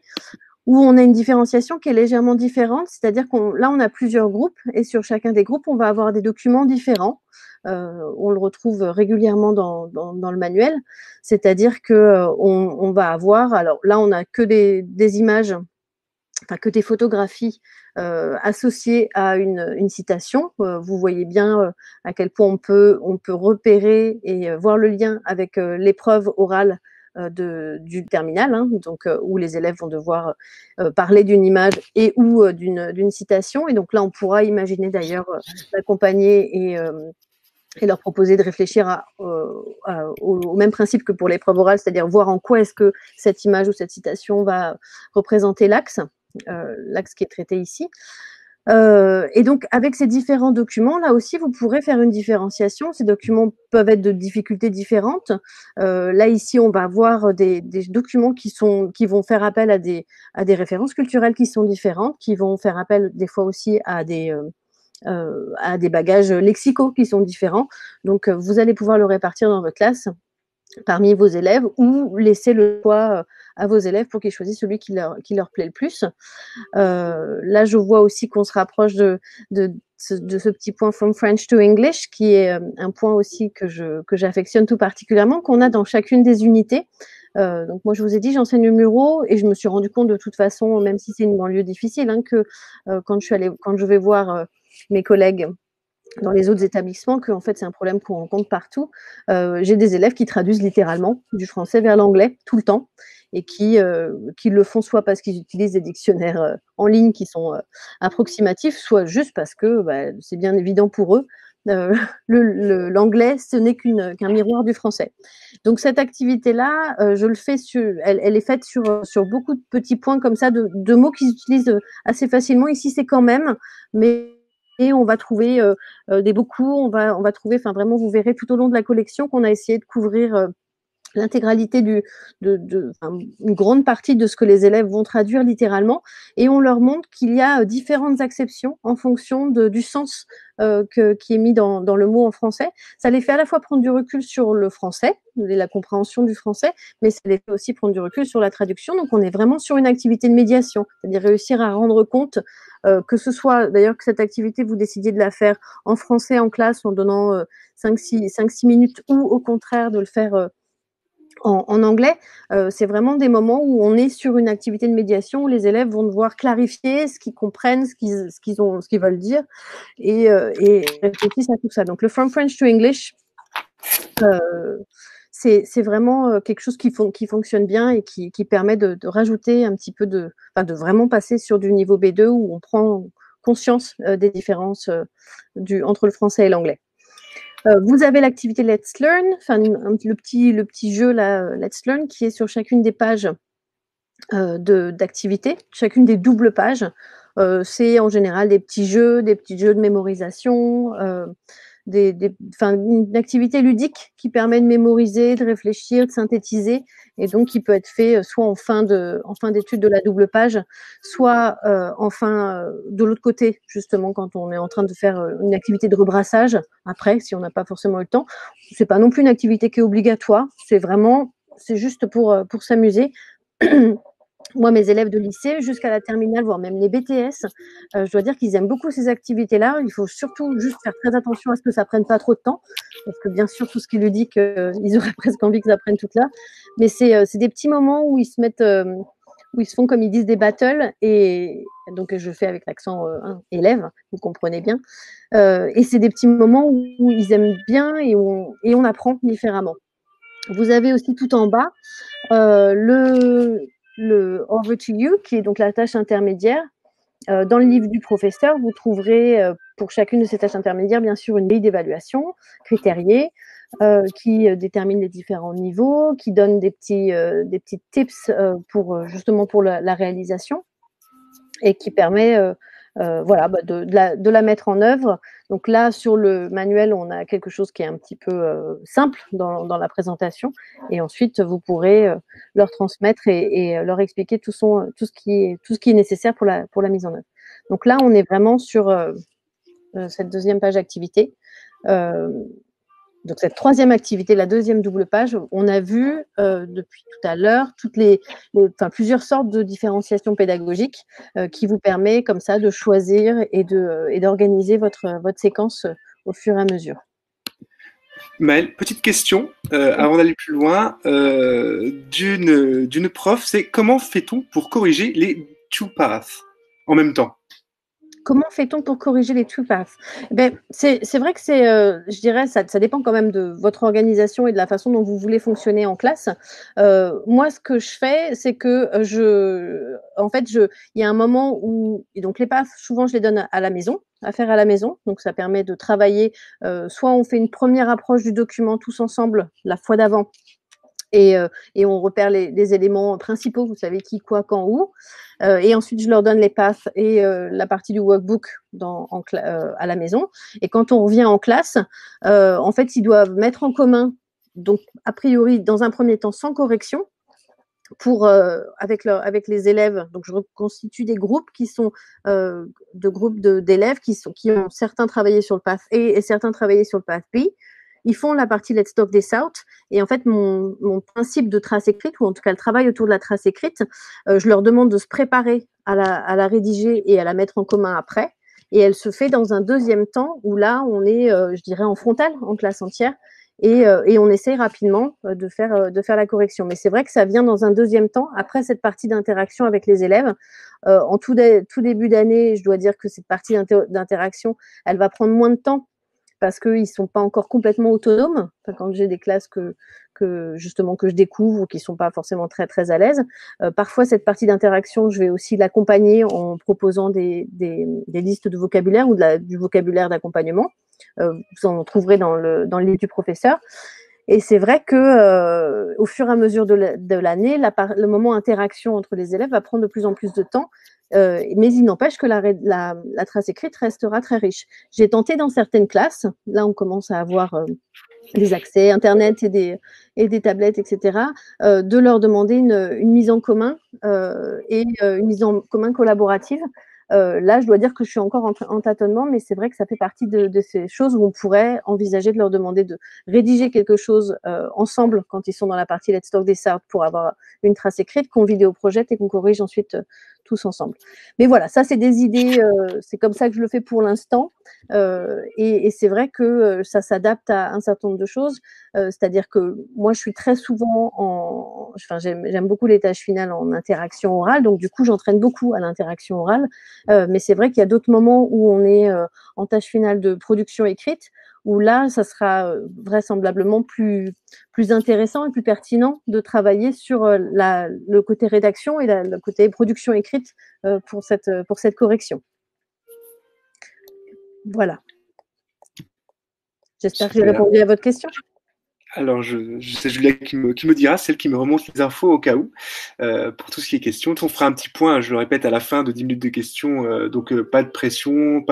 où on a une différenciation qui est légèrement différente, c'est-à-dire on a plusieurs groupes, et sur chacun des groupes, on va avoir des documents différents. On le retrouve régulièrement dans le manuel, c'est-à-dire que on va avoir, alors là on n'a que des images, enfin que des photographies associées à une citation. Vous voyez bien à quel point on peut repérer et voir le lien avec l'épreuve orale du terminal, hein, donc où les élèves vont devoir parler d'une image et ou d'une citation. Et donc là, on pourra imaginer d'ailleurs l'accompagner et leur proposer de réfléchir au même principe que pour l'épreuve orale, c'est-à-dire voir en quoi est-ce que cette image ou cette citation va représenter l'axe qui est traité ici. Et donc, avec ces différents documents, là aussi, vous pourrez faire une différenciation. Ces documents peuvent être de difficultés différentes. Là, ici, on va avoir des documents qui vont faire appel à des références culturelles qui sont différentes, qui vont faire appel des fois aussi à des bagages lexicaux qui sont différents. Donc, vous allez pouvoir le répartir dans votre classe parmi vos élèves, ou laisser le choix à vos élèves pour qu'ils choisissent celui qui leur plaît le plus. Là, je vois aussi qu'on se rapproche de ce petit point From French to English, qui est un point aussi que j'affectionne tout particulièrement, qu'on a dans chacune des unités. Donc moi, je vous ai dit, j'enseigne le Murau, et je me suis rendu compte de toute façon, même si c'est une banlieue difficile, hein, que quand je vais voir mes collègues dans les autres établissements, que en fait c'est un problème qu'on rencontre partout. J'ai des élèves qui traduisent littéralement du français vers l'anglais tout le temps, et qui le font soit parce qu'ils utilisent des dictionnaires en ligne qui sont approximatifs, soit juste parce que c'est bien évident pour eux. L'anglais, ce n'est qu'un miroir du français. Donc cette activité-là, je le fais elle est faite sur beaucoup de petits points comme ça, de mots qu'ils utilisent assez facilement. Ici, c'est quand même, mais on va trouver des beaucoup, on va trouver, enfin vraiment, vous verrez tout au long de la collection qu'on a essayé de couvrir l'intégralité une grande partie de ce que les élèves vont traduire littéralement, et on leur montre qu'il y a différentes acceptions en fonction du sens qui est mis dans le mot en français. Ça les fait à la fois prendre du recul sur le français, la compréhension du français, mais ça les fait aussi prendre du recul sur la traduction. Donc on est vraiment sur une activité de médiation, c'est-à-dire réussir à rendre compte que ce soit d'ailleurs que cette activité, vous décidiez de la faire en français en classe en donnant 5-6 minutes, ou au contraire de le faire en anglais, c'est vraiment des moments où on est sur une activité de médiation, où les élèves vont devoir clarifier ce qu'ils comprennent, ce qu'ils veulent dire, et réfléchissent à tout ça. Donc le From French to English, c'est vraiment quelque chose qui fonctionne bien, et qui permet de rajouter un petit peu de vraiment passer sur du niveau B2, où on prend conscience des différences entre le français et l'anglais. Vous avez l'activité Let's Learn, le petit jeu là, Let's Learn, qui est sur chacune des pages d'activité, chacune des doubles pages. C'est en général des petits jeux de mémorisation, une activité ludique qui permet de mémoriser, de réfléchir, de synthétiser, et donc qui peut être fait soit en fin d'étude de la double page, soit de l'autre côté, justement quand on est en train de faire une activité de rebrassage, après, si on n'a pas forcément le temps. C'est pas non plus une activité qui est obligatoire, c'est juste pour s'amuser. Moi, mes élèves de lycée, jusqu'à la terminale, voire même les BTS, je dois dire qu'ils aiment beaucoup ces activités-là. Il faut surtout juste faire très attention à ce que ça prenne pas trop de temps, parce que bien sûr, tout ce qui lui dit qu'ils auraient presque envie que ça prenne toute l'heure. Mais c'est des petits moments où ils se mettent, où ils se font, comme ils disent, des battles. Et donc, je fais avec l'accent élève, vous comprenez bien. Et c'est des petits moments où ils aiment bien et on apprend différemment. Vous avez aussi tout en bas le Over to You, qui est donc la tâche intermédiaire. Dans le livre du professeur, vous trouverez pour chacune de ces tâches intermédiaires, bien sûr, une grille d'évaluation critériée qui détermine les différents niveaux, qui donne des petits tips pour justement pour la réalisation et qui permet voilà, de la mettre en œuvre. Donc là, sur le manuel, on a quelque chose qui est un petit peu simple dans la présentation. Et ensuite, vous pourrez leur transmettre et leur expliquer tout ce qui est nécessaire pour la mise en œuvre. Donc là, on est vraiment sur cette deuxième page activité. Donc cette troisième activité, la deuxième double page, on a vu depuis tout à l'heure plusieurs sortes de différenciation pédagogique qui vous permet comme ça de choisir et d'organiser votre séquence au fur et à mesure. Maëlle, petite question avant d'aller plus loin d'une prof, c'est comment fait-on pour corriger les two paths en même temps? Comment fait-on pour corriger les two paths? C'est vrai que je dirais, ça dépend quand même de votre organisation et de la façon dont vous voulez fonctionner en classe. Moi, ce que je fais, c'est que il y a un moment où, et donc les paths, souvent, je les donne à la maison, à faire à la maison. Donc, ça permet de travailler. Soit on fait une première approche du document tous ensemble la fois d'avant. Et on repère les éléments principaux, vous savez qui, quoi, quand, où. Et ensuite, je leur donne les paths et la partie du workbook à la maison. Et quand on revient en classe, en fait, ils doivent mettre en commun, donc a priori, dans un premier temps, sans correction, avec les élèves. Donc, je reconstitue des groupes qui sont de groupes d'élèves qui ont certains travaillé sur le path A et certains travaillé sur le path B. Ils font la partie Let's Talk This Out. Et en fait, mon principe de trace écrite, ou en tout cas le travail autour de la trace écrite, je leur demande de se préparer à la rédiger et à la mettre en commun après. Et elle se fait dans un deuxième temps où là, on est, je dirais, en frontal, en classe entière. Et on essaye rapidement de faire la correction. Mais c'est vrai que ça vient dans un deuxième temps, après cette partie d'interaction avec les élèves. En tout début d'année, je dois dire que cette partie d'interaction, elle va prendre moins de temps parce qu'ils ne sont pas encore complètement autonomes. Enfin, quand j'ai des classes que je découvre ou qui ne sont pas forcément très, très à l'aise. Parfois, cette partie d'interaction, je vais aussi l'accompagner en proposant des listes de vocabulaire ou du vocabulaire d'accompagnement. Vous en trouverez dans le livre du professeur. Et c'est vrai que au fur et à mesure de l'année, le moment interaction entre les élèves va prendre de plus en plus de temps. Mais il n'empêche que la trace écrite restera très riche. J'ai tenté dans certaines classes, là on commence à avoir des accès Internet et des tablettes, etc., de leur demander une mise en commun et une mise en commun collaborative. Là, je dois dire que je suis encore en tâtonnement, mais c'est vrai que ça fait partie de ces choses où on pourrait envisager de leur demander de rédiger quelque chose ensemble quand ils sont dans la partie Let's Talk This Out pour avoir une trace écrite qu'on vidéoprojette et qu'on corrige ensuite tous ensemble. Mais voilà, ça c'est des idées, c'est comme ça que je le fais pour l'instant. Et c'est vrai que ça s'adapte à un certain nombre de choses. C'est-à-dire que moi, je suis très souvent j'aime beaucoup les tâches finales en interaction orale, donc du coup, j'entraîne beaucoup à l'interaction orale. Mais c'est vrai qu'il y a d'autres moments où on est en tâche finale de production écrite, où là, ça sera vraisemblablement plus intéressant et plus pertinent de travailler sur le côté rédaction et le côté production écrite pour cette correction. Voilà. J'espère que j'ai répondu à votre question. Alors, c'est Julia qui me dira, celle qui me remonte les infos au cas où, pour tout ce qui est question. On fera un petit point, je le répète, à la fin de 10 minutes de questions, donc pas de pression,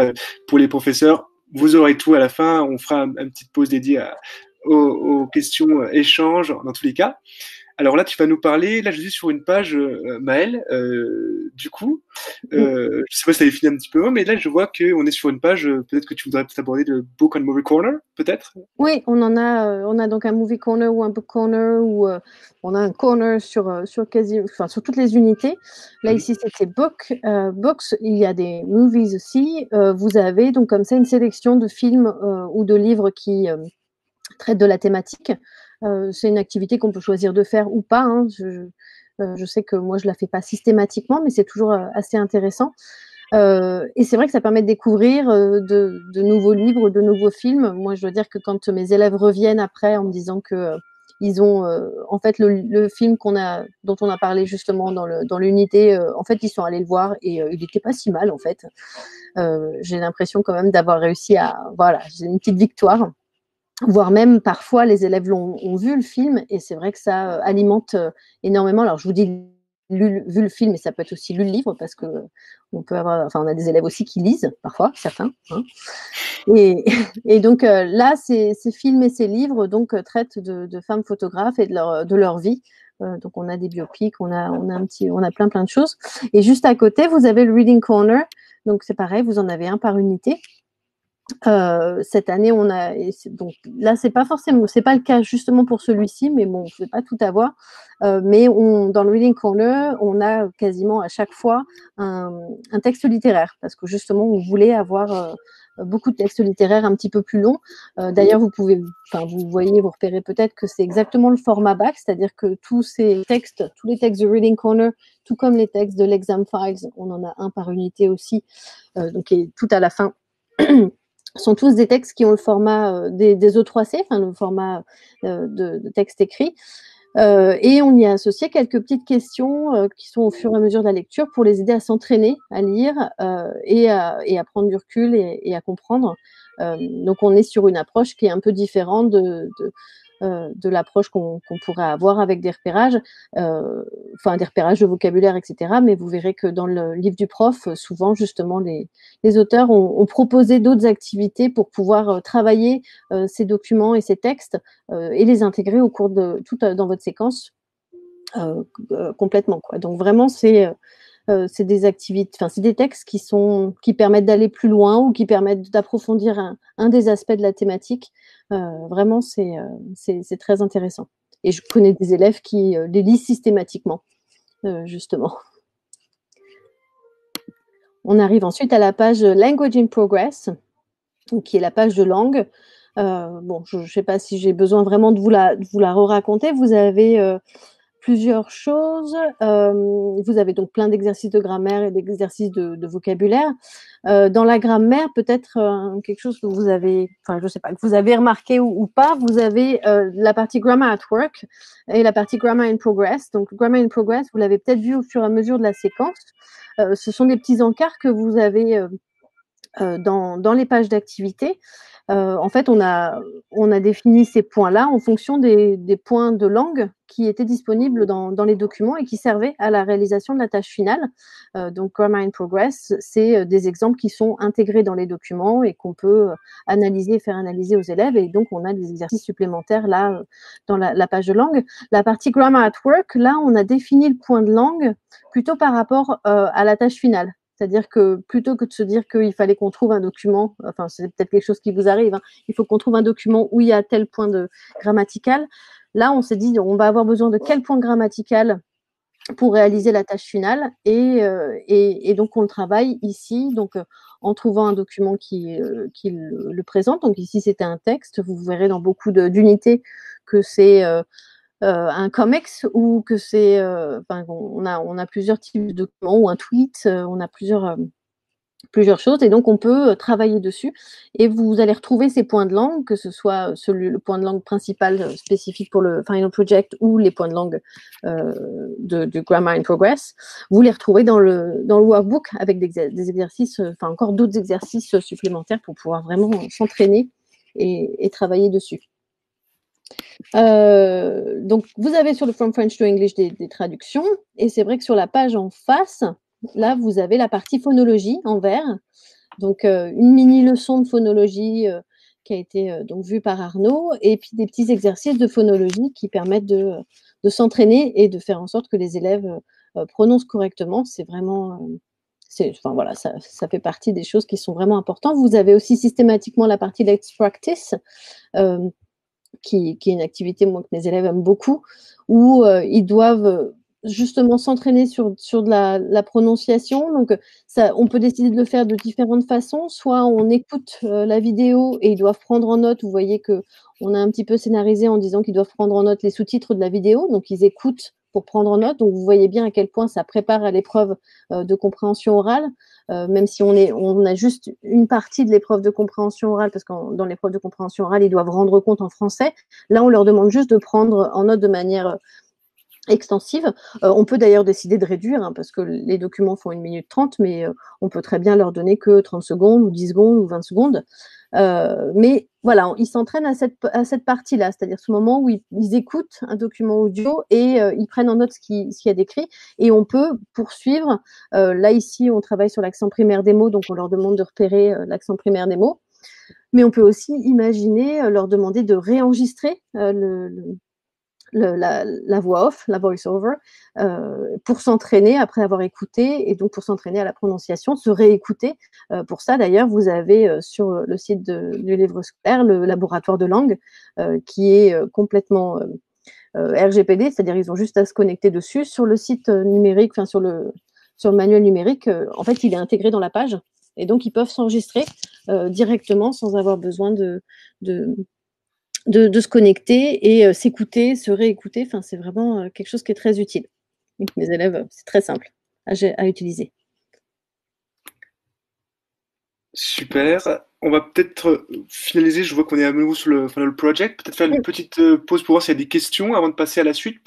pour les professeurs. Vous aurez tout à la fin, on fera une petite pause dédiée aux questions échanges, dans tous les cas. Alors là, tu vas nous parler, là je suis sur une page, Maëlle, du coup, je sais pas si tu avais fini un petit peu, mais là je vois qu'on est sur une page, peut-être que tu voudrais peut-être aborder le Book and Movie Corner, peut-être? Oui, on a donc un movie corner ou un book corner ou on a un corner sur toutes les unités. Là ici c'était books, il y a des movies aussi. Vous avez donc comme ça une sélection de films ou de livres qui traitent de la thématique. C'est une activité qu'on peut choisir de faire ou pas, hein. Je sais que moi je la fais pas systématiquement, mais c'est toujours assez intéressant. Et c'est vrai que ça permet de découvrir de nouveaux livres, de nouveaux films. Moi, je dois dire que quand mes élèves reviennent après en me disant que ils ont en fait le film dont on a parlé justement dans l'unité, en fait ils sont allés le voir et il n'était pas si mal en fait. J'ai l'impression quand même d'avoir réussi voilà, j'ai une petite victoire. Voire même parfois les élèves ont vu le film et c'est vrai que ça alimente énormément. Alors je vous dis vu le film, mais ça peut être aussi lu le livre parce que on a des élèves aussi qui lisent parfois, certains. Hein. Et donc là, ces films et ces livres donc traitent de femmes photographes et de leur vie. Donc on a des biopics, on a plein de choses. Et juste à côté, vous avez le Reading Corner. Donc c'est pareil, vous en avez un par unité. Cette année, donc là, c'est pas le cas justement pour celui-ci, mais bon, on ne peut pas tout avoir. Mais dans le Reading Corner, on a quasiment à chaque fois un texte littéraire, parce que justement, on voulait avoir beaucoup de textes littéraires un petit peu plus longs. D'ailleurs, vous repérez peut-être que c'est exactement le format bac, c'est-à-dire que tous les textes de Reading Corner, tout comme les textes de l'Exam Files, on en a un par unité aussi, donc et tout à la fin. Sont tous des textes qui ont le format des E3C, enfin le format de texte écrit. Et on y a associé quelques petites questions qui sont au fur et à mesure de la lecture pour les aider à s'entraîner, à lire et à prendre du recul et à comprendre. Donc on est sur une approche qui est un peu différente de l'approche qu'on pourrait avoir avec des repérages, des repérages de vocabulaire, etc. Mais vous verrez que dans le livre du prof, souvent, justement, les auteurs ont proposé d'autres activités pour pouvoir travailler ces documents et ces textes et les intégrer au cours de dans votre séquence complètement, quoi. Donc vraiment, c'est des activités, c'est des textes qui permettent d'aller plus loin ou qui permettent d'approfondir un des aspects de la thématique. Vraiment, c'est très intéressant. Et je connais des élèves qui les lisent systématiquement, justement. On arrive ensuite à la page Language in Progress, qui est la page de langue. Je ne sais pas si j'ai besoin vraiment de vous la re-raconter. Vous avez plusieurs choses. Vous avez donc plein d'exercices de grammaire et d'exercices de vocabulaire. Dans la grammaire, peut-être quelque chose que vous avez, je sais pas, que vous avez remarqué ou pas, vous avez la partie Grammar at Work et la partie Grammar in Progress. Donc, Grammar in Progress, vous l'avez peut-être vu au fur et à mesure de la séquence. Ce sont des petits encarts que vous avez dans les pages d'activité. En fait, on a défini ces points-là en fonction des points de langue qui étaient disponibles dans les documents et qui servaient à la réalisation de la tâche finale. Donc, Grammar in Progress, c'est des exemples qui sont intégrés dans les documents et qu'on peut analyser et faire analyser aux élèves. Et donc, on a des exercices supplémentaires là dans la page de langue. La partie Grammar at Work, là, on a défini le point de langue plutôt par rapport à la tâche finale. C'est-à-dire que plutôt que de se dire qu'il fallait qu'on trouve un document, enfin c'est peut-être quelque chose qui vous arrive, hein, il faut qu'on trouve un document où il y a tel point de grammatical. Là, on s'est dit on va avoir besoin de quel point grammatical pour réaliser la tâche finale et donc on le travaille ici donc en trouvant un document qui le présente. Donc ici c'était un texte. Vous verrez dans beaucoup d'unités que c'est un comics ou que c'est, on a plusieurs types de documents ou un tweet, on a plusieurs choses et donc on peut travailler dessus et vous allez retrouver ces points de langue, que ce soit le point de langue principal spécifique pour le Final Project ou les points de langue de Grammar in Progress. Vous les retrouvez dans le workbook avec des exercices, encore d'autres exercices supplémentaires pour pouvoir vraiment s'entraîner et travailler dessus. Donc, vous avez sur le From French to English des traductions, et c'est vrai que sur la page en face, là, vous avez la partie phonologie en vert. Donc, une mini leçon de phonologie qui a été donc vue par Arnaud, et puis des petits exercices de phonologie qui permettent de de s'entraîner et de faire en sorte que les élèves prononcent correctement. C'est vraiment, enfin voilà, ça fait partie des choses qui sont vraiment importantes. Vous avez aussi systématiquement la partie Let's Practice, qui est une activité moi, que mes élèves aiment beaucoup, où ils doivent justement s'entraîner sur de la prononciation. Donc, ça, on peut décider de le faire de différentes façons. Soit on écoute la vidéo et ils doivent prendre en note. Vous voyez que on a un petit peu scénarisé en disant qu'ils doivent prendre en note les sous-titres de la vidéo. Donc, ils écoutent pour prendre en note. Donc, vous voyez bien à quel point ça prépare à l'épreuve de compréhension orale. Même si on a juste une partie de l'épreuve de compréhension orale, parce que dans l'épreuve de compréhension orale, ils doivent rendre compte en français. Là, on leur demande juste de prendre en note de manière extensive. On peut d'ailleurs décider de réduire, hein, parce que les documents font 1 minute 30, mais on peut très bien leur donner que 30 secondes ou 10 secondes ou 20 secondes. Mais voilà, ils s'entraînent à cette partie-là, c'est-à-dire ce moment où ils écoutent un document audio et ils prennent en note ce qu'il y a d'écrit, et on peut poursuivre. Là, ici, on travaille sur l'accent primaire des mots, donc on leur demande de repérer l'accent primaire des mots. Mais on peut aussi imaginer leur demander de réenregistrer la voix off, la voice-over, pour s'entraîner après avoir écouté, et donc pour s'entraîner à la prononciation, se réécouter. Pour ça, d'ailleurs, vous avez sur le site du livre scolaire le laboratoire de langue, qui est complètement RGPD, c'est-à-dire ils ont juste à se connecter dessus. Sur le site numérique, enfin sur le manuel numérique, en fait, il est intégré dans la page, et donc ils peuvent s'enregistrer directement sans avoir besoin de se connecter et s'écouter, se réécouter. Enfin, c'est vraiment quelque chose qui est très utile. Donc, mes élèves, c'est très simple à utiliser. Super. On va peut-être finaliser. Je vois qu'on est à nouveau sur le Final Project. Peut-être faire une petite pause pour voir s'il y a des questions avant de passer à la suite.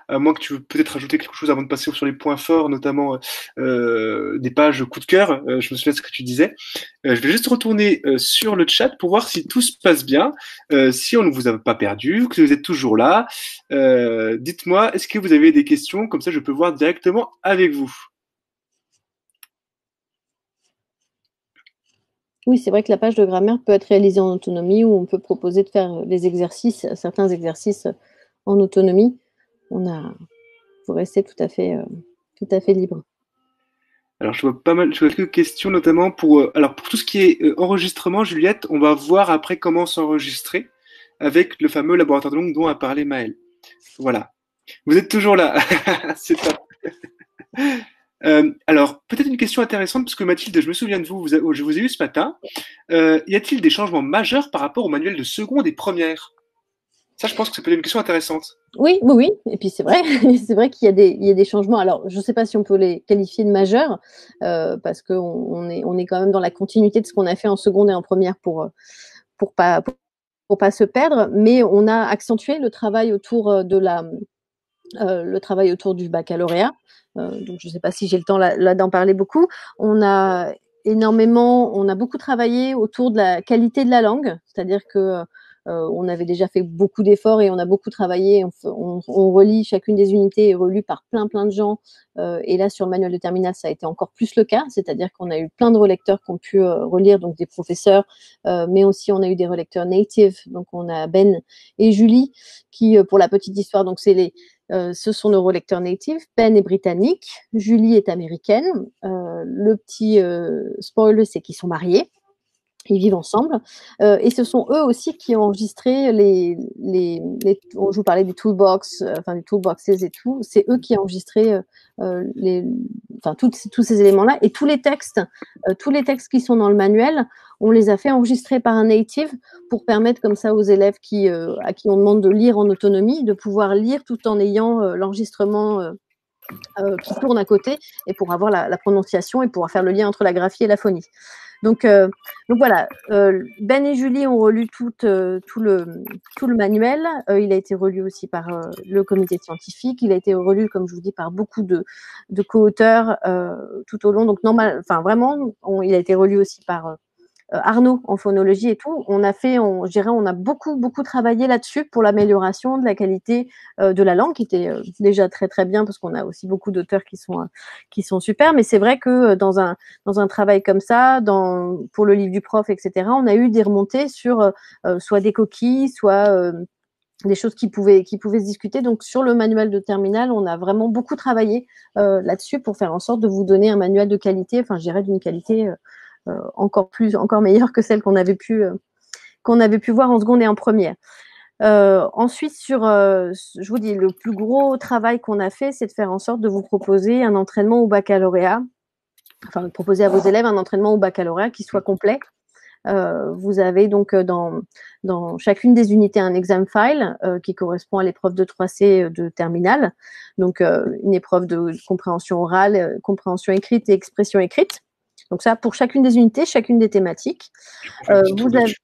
À moins que tu veux peut-être rajouter quelque chose avant de passer sur les points forts, notamment des pages coup de cœur. Je me souviens de ce que tu disais. Je vais juste retourner sur le chat pour voir si tout se passe bien, si on ne vous a pas perdu, que vous êtes toujours là. Dites-moi, est-ce que vous avez des questions? Comme ça, je peux voir directement avec vous. Oui, c'est vrai que la page de grammaire peut être réalisée en autonomie, ou on peut proposer de faire certains exercices en autonomie. Faut rester tout à fait libre. Alors, je vois quelques questions, notamment pour tout ce qui est enregistrement, Juliette, on va voir après comment s'enregistrer avec le fameux laboratoire de langue dont a parlé Maëlle. Voilà. Vous êtes toujours là. C'est top. Alors, peut-être une question intéressante, parce que Mathilde, je me souviens de vous, je vous ai eu ce matin. Y a-t-il des changements majeurs par rapport au manuel de seconde et première? Ça, je pense que ça peut être une question intéressante. Oui. Et puis c'est vrai, c'est vrai qu'il y a des changements. Alors, je ne sais pas si on peut les qualifier de majeurs, parce qu'on est quand même dans la continuité de ce qu'on a fait en seconde et en première pour pas se perdre. Mais on a accentué le travail autour du baccalauréat. Donc, je ne sais pas si j'ai le temps là d'en parler beaucoup. On a beaucoup travaillé autour de la qualité de la langue, c'est-à-dire que on avait déjà fait beaucoup d'efforts et on a beaucoup travaillé. On relit chacune des unités, est relue par plein de gens. Et là, sur le manuel de terminale, ça a été encore plus le cas, c'est-à-dire qu'on a eu plein de relecteurs qui ont pu relire, donc des professeurs, mais aussi on a eu des relecteurs native. Donc, on a Ben et Julie qui, pour la petite histoire, donc ce sont nos relecteurs natifs. Ben est britannique, Julie est américaine. Le petit spoiler, c'est qu'ils sont mariés. Ils vivent ensemble. Et ce sont eux aussi qui ont enregistré je vous parlais du toolbox, du toolboxes et tout. C'est eux qui ont enregistré tous ces éléments-là. Et tous les textes qui sont dans le manuel, on les a fait enregistrer par un native pour permettre comme ça aux élèves à qui on demande de lire en autonomie, de pouvoir lire tout en ayant l'enregistrement qui tourne à côté, et pour avoir la prononciation et pouvoir faire le lien entre la graphie et la phonie. Donc voilà, Ben et Julie ont relu tout le manuel. Il a été relu aussi par le comité scientifique. Il a été relu, comme je vous dis, par beaucoup de co-auteurs tout au long. Donc vraiment, il a été relu aussi par Arnaud en phonologie et tout. On a beaucoup travaillé là-dessus pour l'amélioration de la qualité de la langue, qui était déjà très bien, parce qu'on a aussi beaucoup d'auteurs qui sont super. Mais c'est vrai que dans un travail comme ça, pour le livre du prof, etc., on a eu des remontées sur soit des coquilles, soit des choses qui pouvaient se discuter. Donc, sur le manuel de terminale, on a vraiment beaucoup travaillé là-dessus pour faire en sorte de vous donner un manuel de qualité, enfin, je dirais d'une qualité encore meilleure que celle qu'on avait pu voir en seconde et en première. Ensuite, je vous dis, le plus gros travail qu'on a fait, c'est de faire en sorte de vous proposer un entraînement au baccalauréat, enfin, de proposer à vos élèves un entraînement au baccalauréat qui soit complet. Vous avez donc dans chacune des unités un exam file qui correspond à l'épreuve de 3C de terminale, donc une épreuve de compréhension orale, compréhension écrite et expression écrite. Donc ça, pour chacune des unités, chacune des thématiques. Vous avez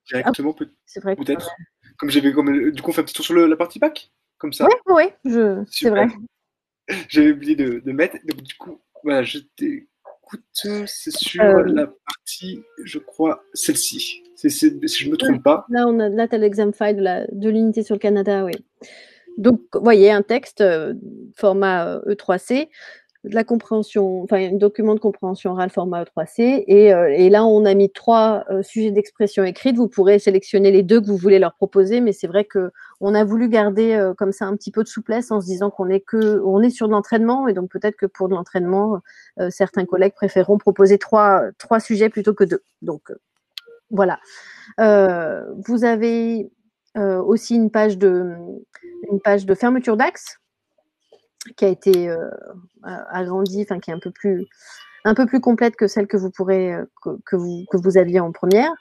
directement peut-être. Comme j'avais du coup on fait un petit tour sur la partie bac, comme ça. Oui, c'est vrai. J'avais oublié de mettre. Donc du coup, voilà, je t'écoute. C'est sur la partie, je crois, celle-ci. Si je ne me trompe pas. Là, tu as l'exam file de l'unité sur le Canada, oui. Donc, vous voyez, un texte format E3C, de la compréhension, enfin, un document de compréhension orale format E3C. Et là, on a mis 3 sujets d'expression écrite. Vous pourrez sélectionner les 2 que vous voulez leur proposer, mais c'est vrai qu'on a voulu garder comme ça un petit peu de souplesse en se disant qu'on est sur de l'entraînement. Et donc, peut-être que pour de l'entraînement, certains collègues préféreront proposer 3 sujets plutôt que 2. Donc, voilà. Vous avez aussi une page de fermeture d'axe qui a été agrandie, enfin qui est un peu plus complète que celle que vous pourrez que vous aviez en première.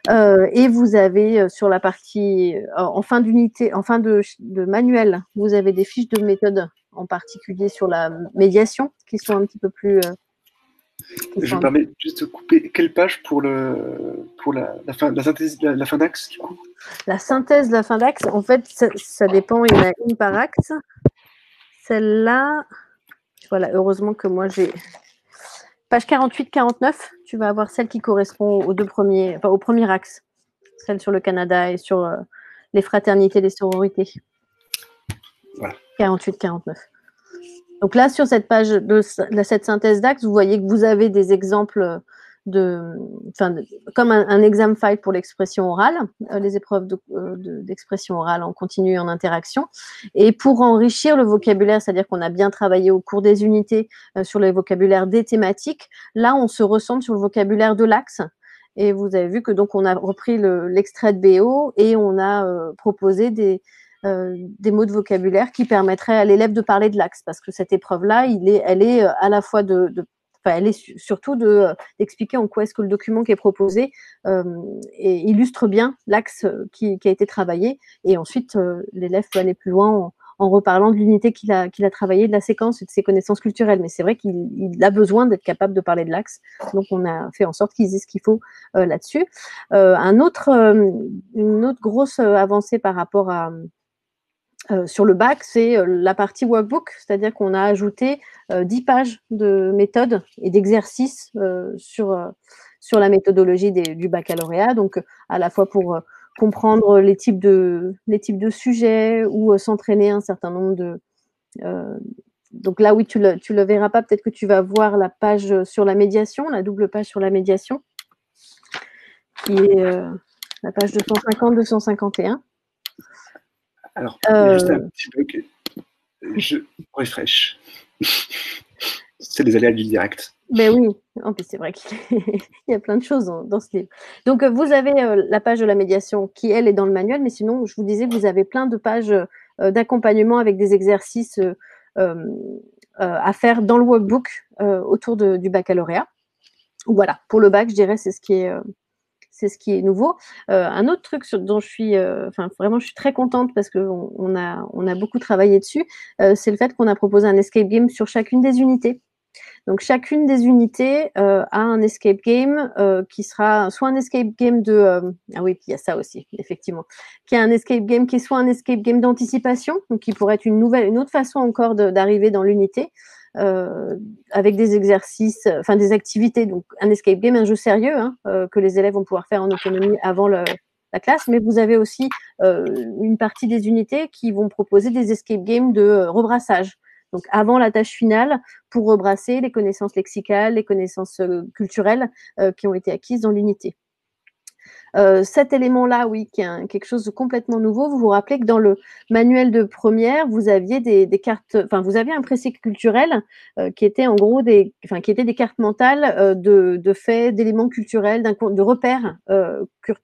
Et vous avez sur la partie en fin d'unité, en fin de manuel, vous avez des fiches de méthode, en particulier sur la médiation, qui sont un petit peu plus. Je me permets juste de couper. Quelle page pour la synthèse, la fin d'axe, du coup? La synthèse de la fin d'axe, en fait, ça dépend. Il y en a une par axe. Celle-là, voilà, heureusement que moi j'ai page 48-49. Tu vas avoir celle qui correspond aux 2 premiers, enfin au premier axe, celle sur le Canada et sur les fraternités, les sororités. Voilà. 48-49. Donc là, sur cette page de cette synthèse d'axe, vous voyez que vous avez des exemples comme un exam file pour l'expression orale, les épreuves d'expression orale en continu et en interaction. Et pour enrichir le vocabulaire, c'est-à-dire qu'on a bien travaillé au cours des unités sur le vocabulaire des thématiques, là, on se recentre sur le vocabulaire de l'axe. Et vous avez vu que donc on a repris l'extrait de BO et on a proposé des mots de vocabulaire qui permettraient à l'élève de parler de l'axe, parce que cette épreuve-là, elle est à la fois elle est surtout d'expliquer en quoi est-ce que le document qui est proposé et illustre bien l'axe qui a été travaillé, et ensuite l'élève peut aller plus loin en reparlant de l'unité qu'il a travaillé, de la séquence et de ses connaissances culturelles. Mais c'est vrai qu'il a besoin d'être capable de parler de l'axe, donc on a fait en sorte qu'ils aient ce qu'il faut là-dessus. Une autre grosse avancée par rapport sur le bac, c'est la partie workbook, c'est-à-dire qu'on a ajouté 10 pages de méthodes et d'exercices sur la méthodologie du baccalauréat, donc à la fois pour comprendre les types de sujets ou s'entraîner un certain nombre de... donc là, oui, tu le verras pas, peut-être que tu vas voir la page sur la médiation, la double page sur la médiation, qui est la page 250-251. Alors, il y a juste un petit bug. Je refresh. C'est les aléas du direct. Ben oui, en plus c'est vrai qu'il y a plein de choses dans ce livre. Donc vous avez la page de la médiation qui, elle, est dans le manuel, mais sinon, je vous disais, vous avez plein de pages d'accompagnement avec des exercices à faire dans le workbook autour du baccalauréat. Voilà, pour le bac, je dirais, c'est ce qui est nouveau. Un autre truc dont je suis, vraiment, je suis très contente parce qu'on a beaucoup travaillé dessus, c'est le fait qu'on a proposé un escape game sur chacune des unités. Donc, chacune des unités a un escape game qui sera soit un escape game ah oui, puis il y a ça aussi, effectivement, qui est un escape game qui est soit un escape game d'anticipation, donc qui pourrait être une autre façon encore d'arriver dans l'unité, avec des exercices, des activités. Donc, un escape game, un jeu sérieux que les élèves vont pouvoir faire en autonomie avant la classe, mais vous avez aussi une partie des unités qui vont proposer des escape games de rebrassage. Donc, avant la tâche finale, pour rebrasser les connaissances lexicales, les connaissances culturelles qui ont été acquises dans l'unité. Cet élément-là, oui, qui est quelque chose de complètement nouveau. Vous vous rappelez que dans le manuel de première, vous aviez des cartes, enfin, vous aviez un précis culturel qui était en gros qui étaient des cartes mentales de faits, d'éléments culturels, de repères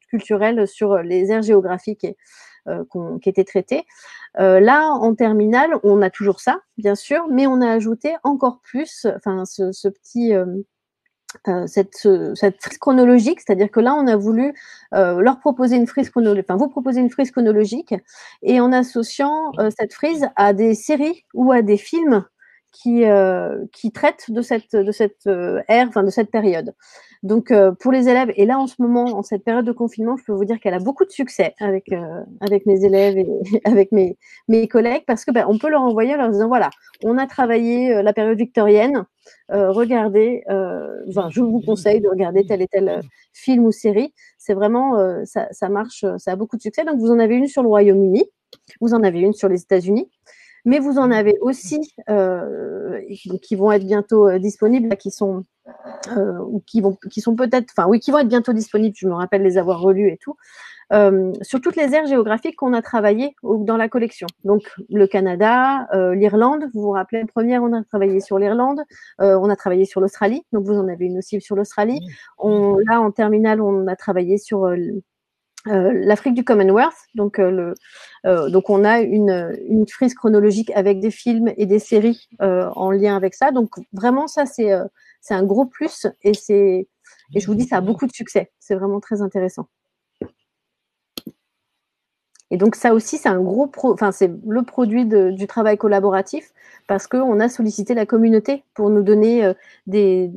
culturels sur les aires géographiques qui étaient traités. Là, en terminale, on a toujours ça, bien sûr, mais on a ajouté encore plus, enfin, ce petit cette frise chronologique, c'est-à-dire que là, on a voulu leur proposer une frise chronologique, enfin vous proposer une frise chronologique, et en associant cette frise à des séries ou à des films qui traitent de cette ère, enfin de cette période. Donc pour les élèves, et là en ce moment, en cette période de confinement, je peux vous dire qu'elle a beaucoup de succès avec mes élèves et avec mes collègues, parce que on peut leur envoyer en leur disant voilà, on a travaillé la période victorienne. Regardez, je vous conseille de regarder tel et tel film ou série. C'est vraiment, ça marche, ça a beaucoup de succès. Donc, vous en avez une sur le Royaume-Uni, vous en avez une sur les États-Unis, mais vous en avez aussi qui vont être bientôt disponibles, qui sont peut-être, enfin oui, qui vont être bientôt disponibles. Je me rappelle les avoir relus et tout. Sur toutes les aires géographiques qu'on a travaillées dans la collection. Donc, le Canada, l'Irlande, vous vous rappelez, la première, on a travaillé sur l'Irlande, on a travaillé sur l'Australie, donc vous en avez une aussi sur l'Australie. Là, en terminale, on a travaillé sur l'Afrique du Commonwealth, donc on a une frise chronologique avec des films et des séries en lien avec ça. Donc, vraiment, ça, c'est un gros plus, et je vous dis, ça a beaucoup de succès. C'est vraiment très intéressant. Et donc ça aussi, c'est c'est le produit du travail collaboratif, parce qu'on a sollicité la communauté pour nous donner des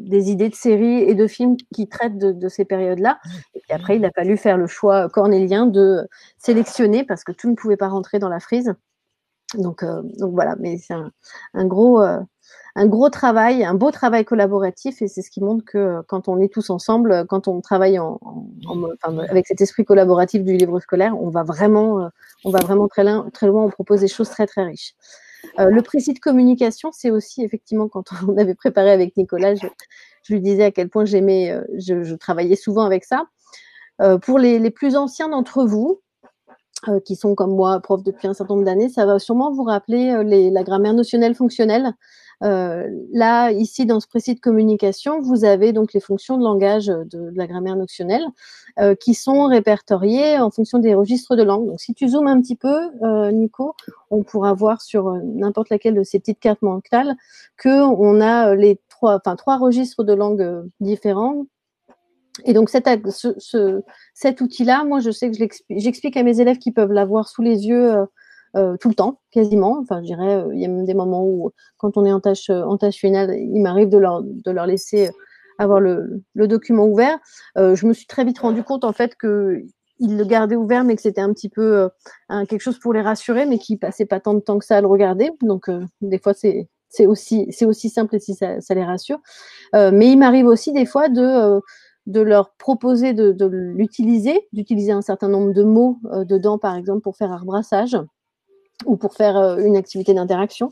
idées de séries et de films qui traitent de ces périodes-là. Et puis après, il a fallu faire le choix cornélien de sélectionner, parce que tout ne pouvait pas rentrer dans la frise. Donc voilà, mais c'est un gros travail, un beau travail collaboratif, et c'est ce qui montre que quand on est tous ensemble, quand on travaille avec cet esprit collaboratif du livre scolaire, on va vraiment très loin, on propose des choses très très riches. Le précis de communication, c'est aussi effectivement, quand on avait préparé avec Nicolas, je lui disais à quel point j'aimais, je travaillais souvent avec ça. Pour les plus anciens d'entre vous, qui sont comme moi profs depuis un certain nombre d'années, ça va sûrement vous rappeler la grammaire notionnelle fonctionnelle. Là, ici, dans ce précis de communication, vous avez donc les fonctions de langage de la grammaire notionnelle qui sont répertoriées en fonction des registres de langue. Donc, si tu zoomes un petit peu, Nico, on pourra voir sur n'importe laquelle de ces petites cartes mentales qu'on a trois registres de langue différents. Et donc cet outil-là, moi je sais que j'explique à mes élèves qui peuvent l'avoir sous les yeux tout le temps, quasiment. Enfin, je dirais, il y a même des moments où, quand on est en tâche finale, il m'arrive de leur laisser avoir le document ouvert. Je me suis très vite rendu compte en fait que ils le gardaient ouvert, mais que c'était un petit peu quelque chose pour les rassurer, mais qui passait pas tant de temps que ça à le regarder. Donc des fois c'est aussi simple, et si ça les rassure. Mais il m'arrive aussi des fois de leur proposer d'utiliser un certain nombre de mots dedans, par exemple, pour faire un rebrassage ou pour faire une activité d'interaction.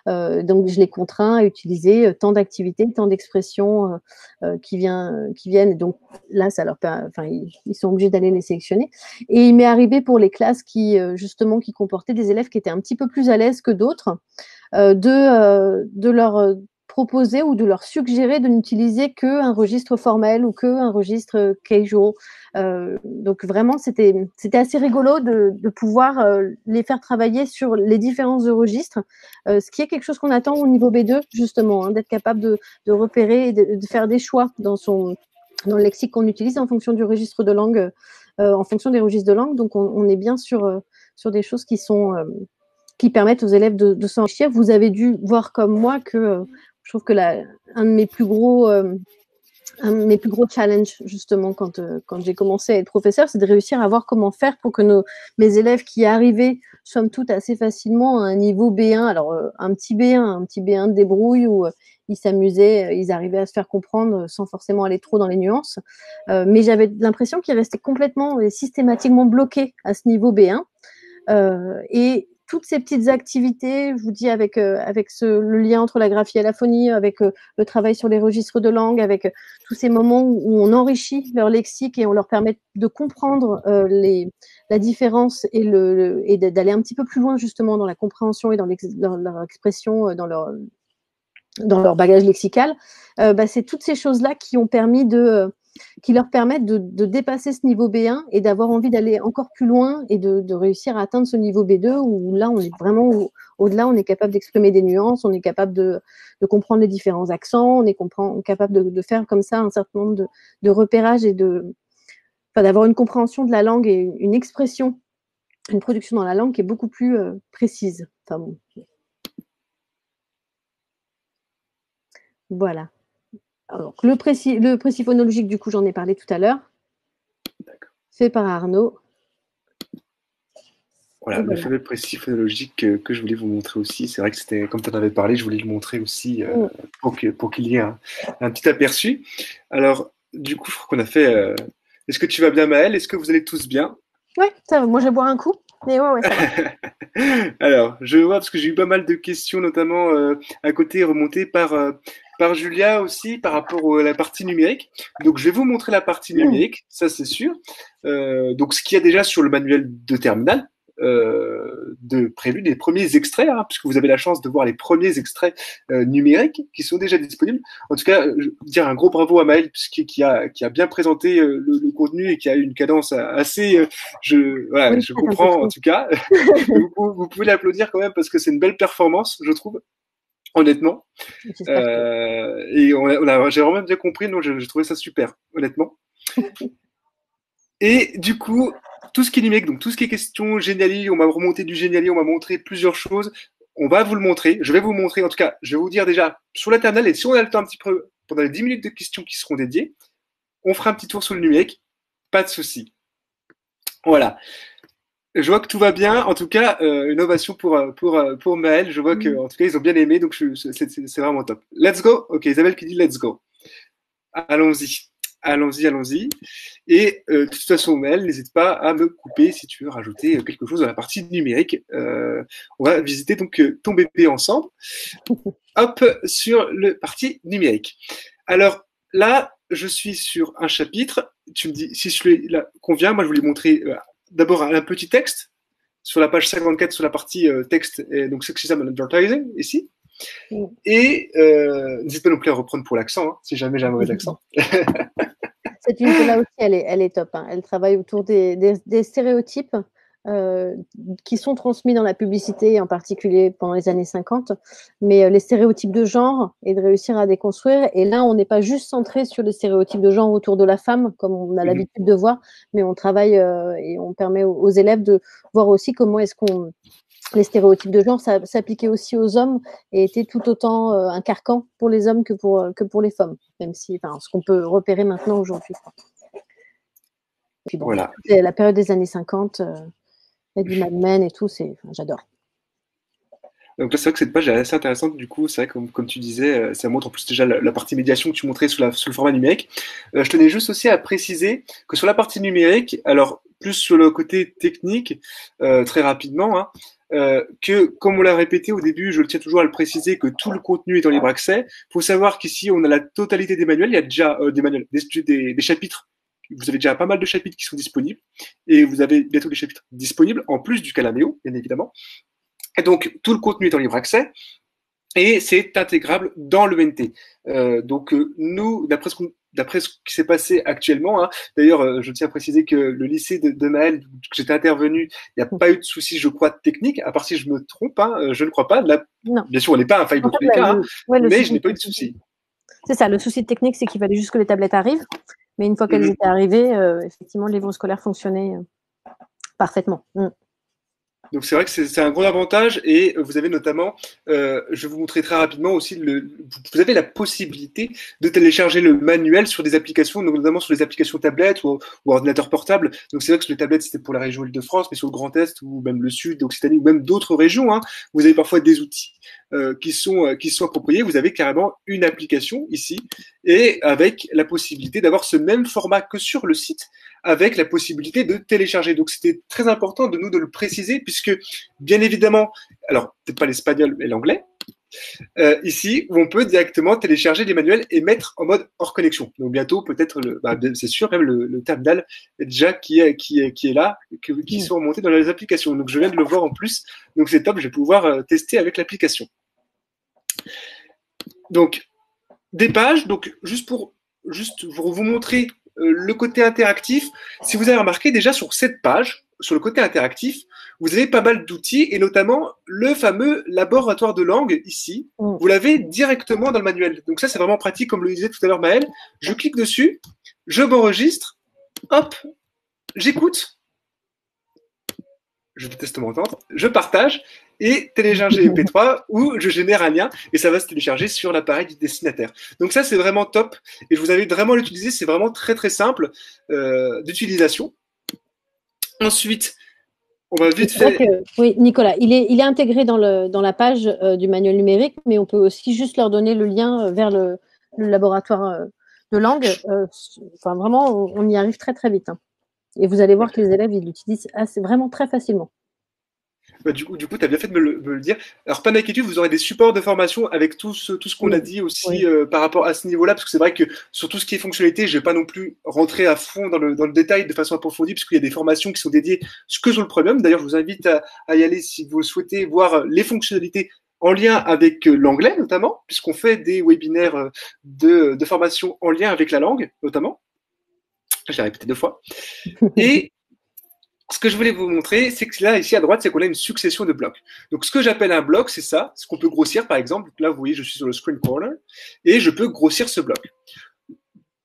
Donc, je les contrains à utiliser tant d'activités, tant d'expressions qui viennent. Et donc, là, ça leur permet, ils sont obligés d'aller les sélectionner. Et il m'est arrivé pour les classes qui comportaient des élèves qui étaient un petit peu plus à l'aise que d'autres, de leur proposer ou de leur suggérer de n'utiliser qu'un registre formel ou qu'un registre casual. Donc vraiment, c'était assez rigolo de pouvoir les faire travailler sur les différences de registres, ce qui est quelque chose qu'on attend au niveau B2, justement, d'être capable de repérer et de faire des choix dans le lexique qu'on utilise en fonction du registre de langue, en fonction des registres de langue. Donc on est bien sur des choses qui permettent aux élèves de s'enrichir. Vous avez dû voir comme moi que je trouve que un de mes plus gros challenges, justement, quand j'ai commencé à être professeur, c'est de réussir à voir comment faire pour que mes élèves qui arrivaient, somme toute, assez facilement à un niveau B1, alors un petit B1 de débrouille, où ils s'amusaient, ils arrivaient à se faire comprendre sans forcément aller trop dans les nuances. Mais j'avais l'impression qu'ils restaient complètement et systématiquement bloqués à ce niveau B1. Et toutes ces petites activités, je vous dis avec le lien entre la graphie et la phonie, avec le travail sur les registres de langue, avec tous ces moments où on enrichit leur lexique et on leur permet de comprendre la différence et d'aller un petit peu plus loin justement dans la compréhension et dans leur expression, dans leur bagage lexical. C'est toutes ces choses-là qui ont permis qui leur permettent de dépasser ce niveau B1 et d'avoir envie d'aller encore plus loin et de réussir à atteindre ce niveau B2 où là, on est vraiment au-delà, on est capable d'exprimer des nuances, on est capable de comprendre les différents accents, on est capable de faire comme ça un certain nombre de repérages et d'avoir une compréhension de la langue et une expression, une production dans la langue qui est beaucoup plus précise. Enfin, bon. Voilà. Alors, le précis phonologique, du coup, j'en ai parlé tout à l'heure. Fait par Arnaud. Voilà, le fameux précis phonologique que je voulais vous montrer aussi. C'est vrai que c'était, comme tu en avais parlé, je voulais le montrer aussi pour qu'il y ait un petit aperçu. Alors, du coup, je crois qu'on a fait... Est-ce que tu vas bien, Maëlle? Est-ce que vous allez tous bien? Oui, ça va. Moi, je vais boire un coup. Mais ouais, ça va. Alors, je vois, parce que j'ai eu pas mal de questions, notamment à côté, remontées par Julia aussi, par rapport à la partie numérique. Donc, je vais vous montrer la partie numérique, ça c'est sûr. Donc, ce qu'il y a déjà sur le manuel de terminal, prévu des premiers extraits, puisque vous avez la chance de voir les premiers extraits numériques qui sont déjà disponibles. En tout cas, je veux dire un gros bravo à Maëlle, qui a bien présenté le contenu et qui a eu une cadence assez... je comprends en tout cas. vous pouvez l'applaudir quand même parce que c'est une belle performance, je trouve. Honnêtement. Et j'ai vraiment bien compris, donc j'ai trouvé ça super, honnêtement. Et du coup, tout ce qui est numérique, donc tout ce qui est question Geniali, on m'a remonté du Geniali, on m'a montré plusieurs choses. On va vous le montrer. Je vais vous montrer, en tout cas, je vais vous dire déjà sur la terminale, et si on a le temps un petit peu, pendant les 10 minutes de questions qui seront dédiées, on fera un petit tour sur le numérique. Pas de souci. Voilà. Je vois que tout va bien. En tout cas, une ovation pour Maëlle. Je vois que, en tout cas, ils ont bien aimé, donc c'est vraiment top. Let's go. Ok, Isabelle qui dit let's go. Allons-y. Allons-y. Et de toute façon, Maëlle, n'hésite pas à me couper si tu veux rajouter quelque chose dans la partie numérique. On va visiter donc ton bébé ensemble. Hop, sur le partie numérique. Alors là, je suis sur un chapitre. Tu me dis si celui-là convient. Moi, je voulais montrer d'abord un petit texte sur la page 54 sur la partie texte, et donc Sexism and Advertising, ici. Et n'hésite pas non plus à reprendre pour l'accent, si jamais j'ai un mauvais accent. Cette unité-là aussi, elle est top. Elle travaille autour des stéréotypes qui sont transmis dans la publicité, en particulier pendant les années 50, mais les stéréotypes de genre et de réussir à déconstruire. Et là, on n'est pas juste centré sur les stéréotypes de genre autour de la femme, comme on a l'habitude de voir, mais on travaille et on permet aux élèves de voir aussi comment est-ce qu'on... Les stéréotypes de genre s'appliquaient aussi aux hommes et étaient tout autant un carcan pour les hommes que pour les femmes, même si, enfin, ce qu'on peut repérer maintenant aujourd'hui. Et puis bon, voilà. La période des années 50, et du Mad Men et tout, j'adore. Donc là, c'est vrai que cette page est assez intéressante. Du coup, c'est vrai que comme tu disais, ça montre en plus déjà la partie médiation que tu montrais sous le format numérique. Je tenais juste aussi à préciser que sur la partie numérique, alors plus sur le côté technique, très rapidement, que, comme on l'a répété au début, je tiens toujours à le préciser, que tout le contenu est en libre accès. Il faut savoir qu'ici, on a la totalité des manuels. Il y a déjà des manuels, des chapitres. Vous avez déjà pas mal de chapitres qui sont disponibles. Et vous avez bientôt des chapitres disponibles, en plus du Calaméo, bien évidemment. Et donc, tout le contenu est en libre accès. Et c'est intégrable dans l'ENT. Donc, nous, d'après ce qui s'est passé actuellement, d'ailleurs, je tiens à préciser que le lycée de Maëlle, que j'étais intervenu, il n'y a pas eu de soucis, je crois, technique, à part si je me trompe, je ne crois pas. Là, bien sûr, on n'est pas un faille dans tous les cas, mais je n'ai pas eu de soucis. C'est ça, le souci technique, c'est qu'il fallait juste que les tablettes arrivent. Mais une fois qu'elles étaient arrivées, effectivement, le livre scolaire fonctionnait parfaitement. Donc c'est vrai que c'est un gros avantage et vous avez notamment, je vais vous montrer très rapidement aussi, vous avez la possibilité de télécharger le manuel sur des applications, notamment sur les applications tablettes ou ordinateurs portables. Donc c'est vrai que sur les tablettes c'était pour la région Île-de-France, mais sur le Grand Est ou même le Sud, d'Occitanie ou même d'autres régions, vous avez parfois des outils qui sont appropriés. Vous avez carrément une application ici et avec la possibilité d'avoir ce même format que sur le site, avec la possibilité de télécharger. Donc c'était très important de nous de le préciser puisque bien évidemment, alors peut-être pas l'espagnol mais l'anglais, ici où on peut directement télécharger les manuels et mettre en mode hors connexion. Donc bientôt peut-être, c'est sûr même le terminal déjà qui est là, qui sont remontés dans les applications. Donc je viens de le voir en plus, donc c'est top, je vais pouvoir tester avec l'application. Donc des pages, donc juste pour vous montrer le côté interactif, si vous avez remarqué déjà sur cette page, sur le côté interactif, vous avez pas mal d'outils et notamment le fameux laboratoire de langue ici. Vous l'avez directement dans le manuel. Donc ça, c'est vraiment pratique, comme le disait tout à l'heure Maëlle. Je clique dessus, je m'enregistre, hop, j'écoute, je déteste m'entendre, je partage et télécharger MP3 ou je génère un lien et ça va se télécharger sur l'appareil du destinataire. Donc ça, c'est vraiment top et je vous invite vraiment à l'utiliser. C'est vraiment très très simple d'utilisation. Ensuite, on va vite faire. Oui, Nicolas, il est intégré dans la page du manuel numérique, mais on peut aussi juste leur donner le lien vers le laboratoire de langue. Enfin, vraiment, on y arrive très très vite. Hein. Et vous allez voir que les élèves, ils l'utilisent vraiment très facilement. Du coup, tu as bien fait de me le dire. Alors, pas d'inquiétude, vous aurez des supports de formation avec tout ce qu'on a dit aussi par rapport à ce niveau-là, parce que c'est vrai que sur tout ce qui est fonctionnalité, je vais pas non plus rentrer à fond dans le détail de façon approfondie, parce qu'il y a des formations qui sont dédiées que sur le premium. D'ailleurs, je vous invite à y aller si vous souhaitez voir les fonctionnalités en lien avec l'anglais, notamment, puisqu'on fait des webinaires de formation en lien avec la langue, notamment. J'ai répété 2 fois. Et ce que je voulais vous montrer, c'est que là, ici à droite, c'est qu'on a une succession de blocs. Donc, ce que j'appelle un bloc, c'est ça, ce qu'on peut grossir, par exemple. Là, vous voyez, je suis sur le screen corner et je peux grossir ce bloc.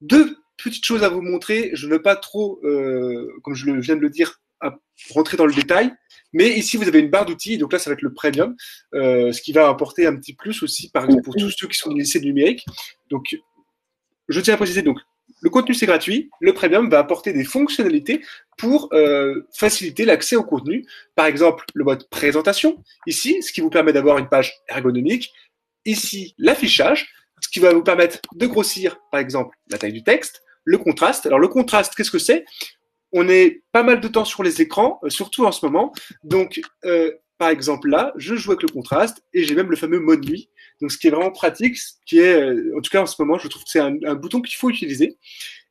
2 petites choses à vous montrer. Je ne veux pas trop, comme je viens de le dire, rentrer dans le détail. Mais ici, vous avez une barre d'outils. Donc là, ça va être le premium, ce qui va apporter un petit plus aussi, par exemple, pour tous ceux qui sont dans les lycées numériques. Donc, je tiens à préciser, donc, le contenu, c'est gratuit. Le premium va apporter des fonctionnalités pour faciliter l'accès au contenu. Par exemple, le mode présentation, ici, ce qui vous permet d'avoir une page ergonomique. Ici, l'affichage, ce qui va vous permettre de grossir, par exemple, la taille du texte. Le contraste. Alors, le contraste, qu'est-ce que c'est? On est pas mal de temps sur les écrans, surtout en ce moment. Donc, par exemple, là, je joue avec le contraste et j'ai même le fameux mode nuit. Donc, ce qui est vraiment pratique, ce qui est, en tout cas en ce moment, je trouve que c'est un bouton qu'il faut utiliser.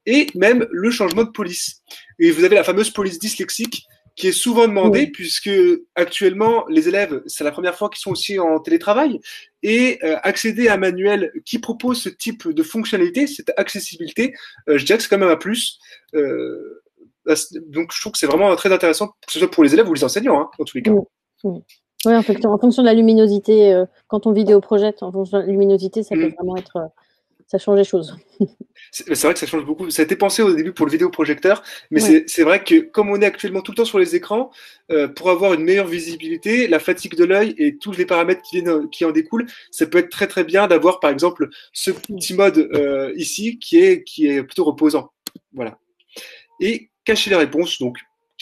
Et même le changement de police. Et vous avez la fameuse police dyslexique qui est souvent demandée puisque actuellement, les élèves, c'est la première fois qu'ils sont aussi en télétravail. Et accéder à un manuel qui propose ce type de fonctionnalité, cette accessibilité, je dirais que c'est quand même un plus. Donc, je trouve que c'est vraiment très intéressant, que ce soit pour les élèves ou les enseignants, hein, dans tous les cas. Oui, en fonction de la luminosité, quand on vidéoprojette, en fonction de la luminosité, ça peut vraiment être, ça change les choses. C'est vrai que ça change beaucoup. Ça a été pensé au début pour le vidéoprojecteur, mais c'est vrai que comme on est actuellement tout le temps sur les écrans, pour avoir une meilleure visibilité, la fatigue de l'œil et tous les paramètres qui en découlent, ça peut être très très bien d'avoir par exemple ce petit mode ici qui est plutôt reposant. Voilà. Et cacher les réponses, donc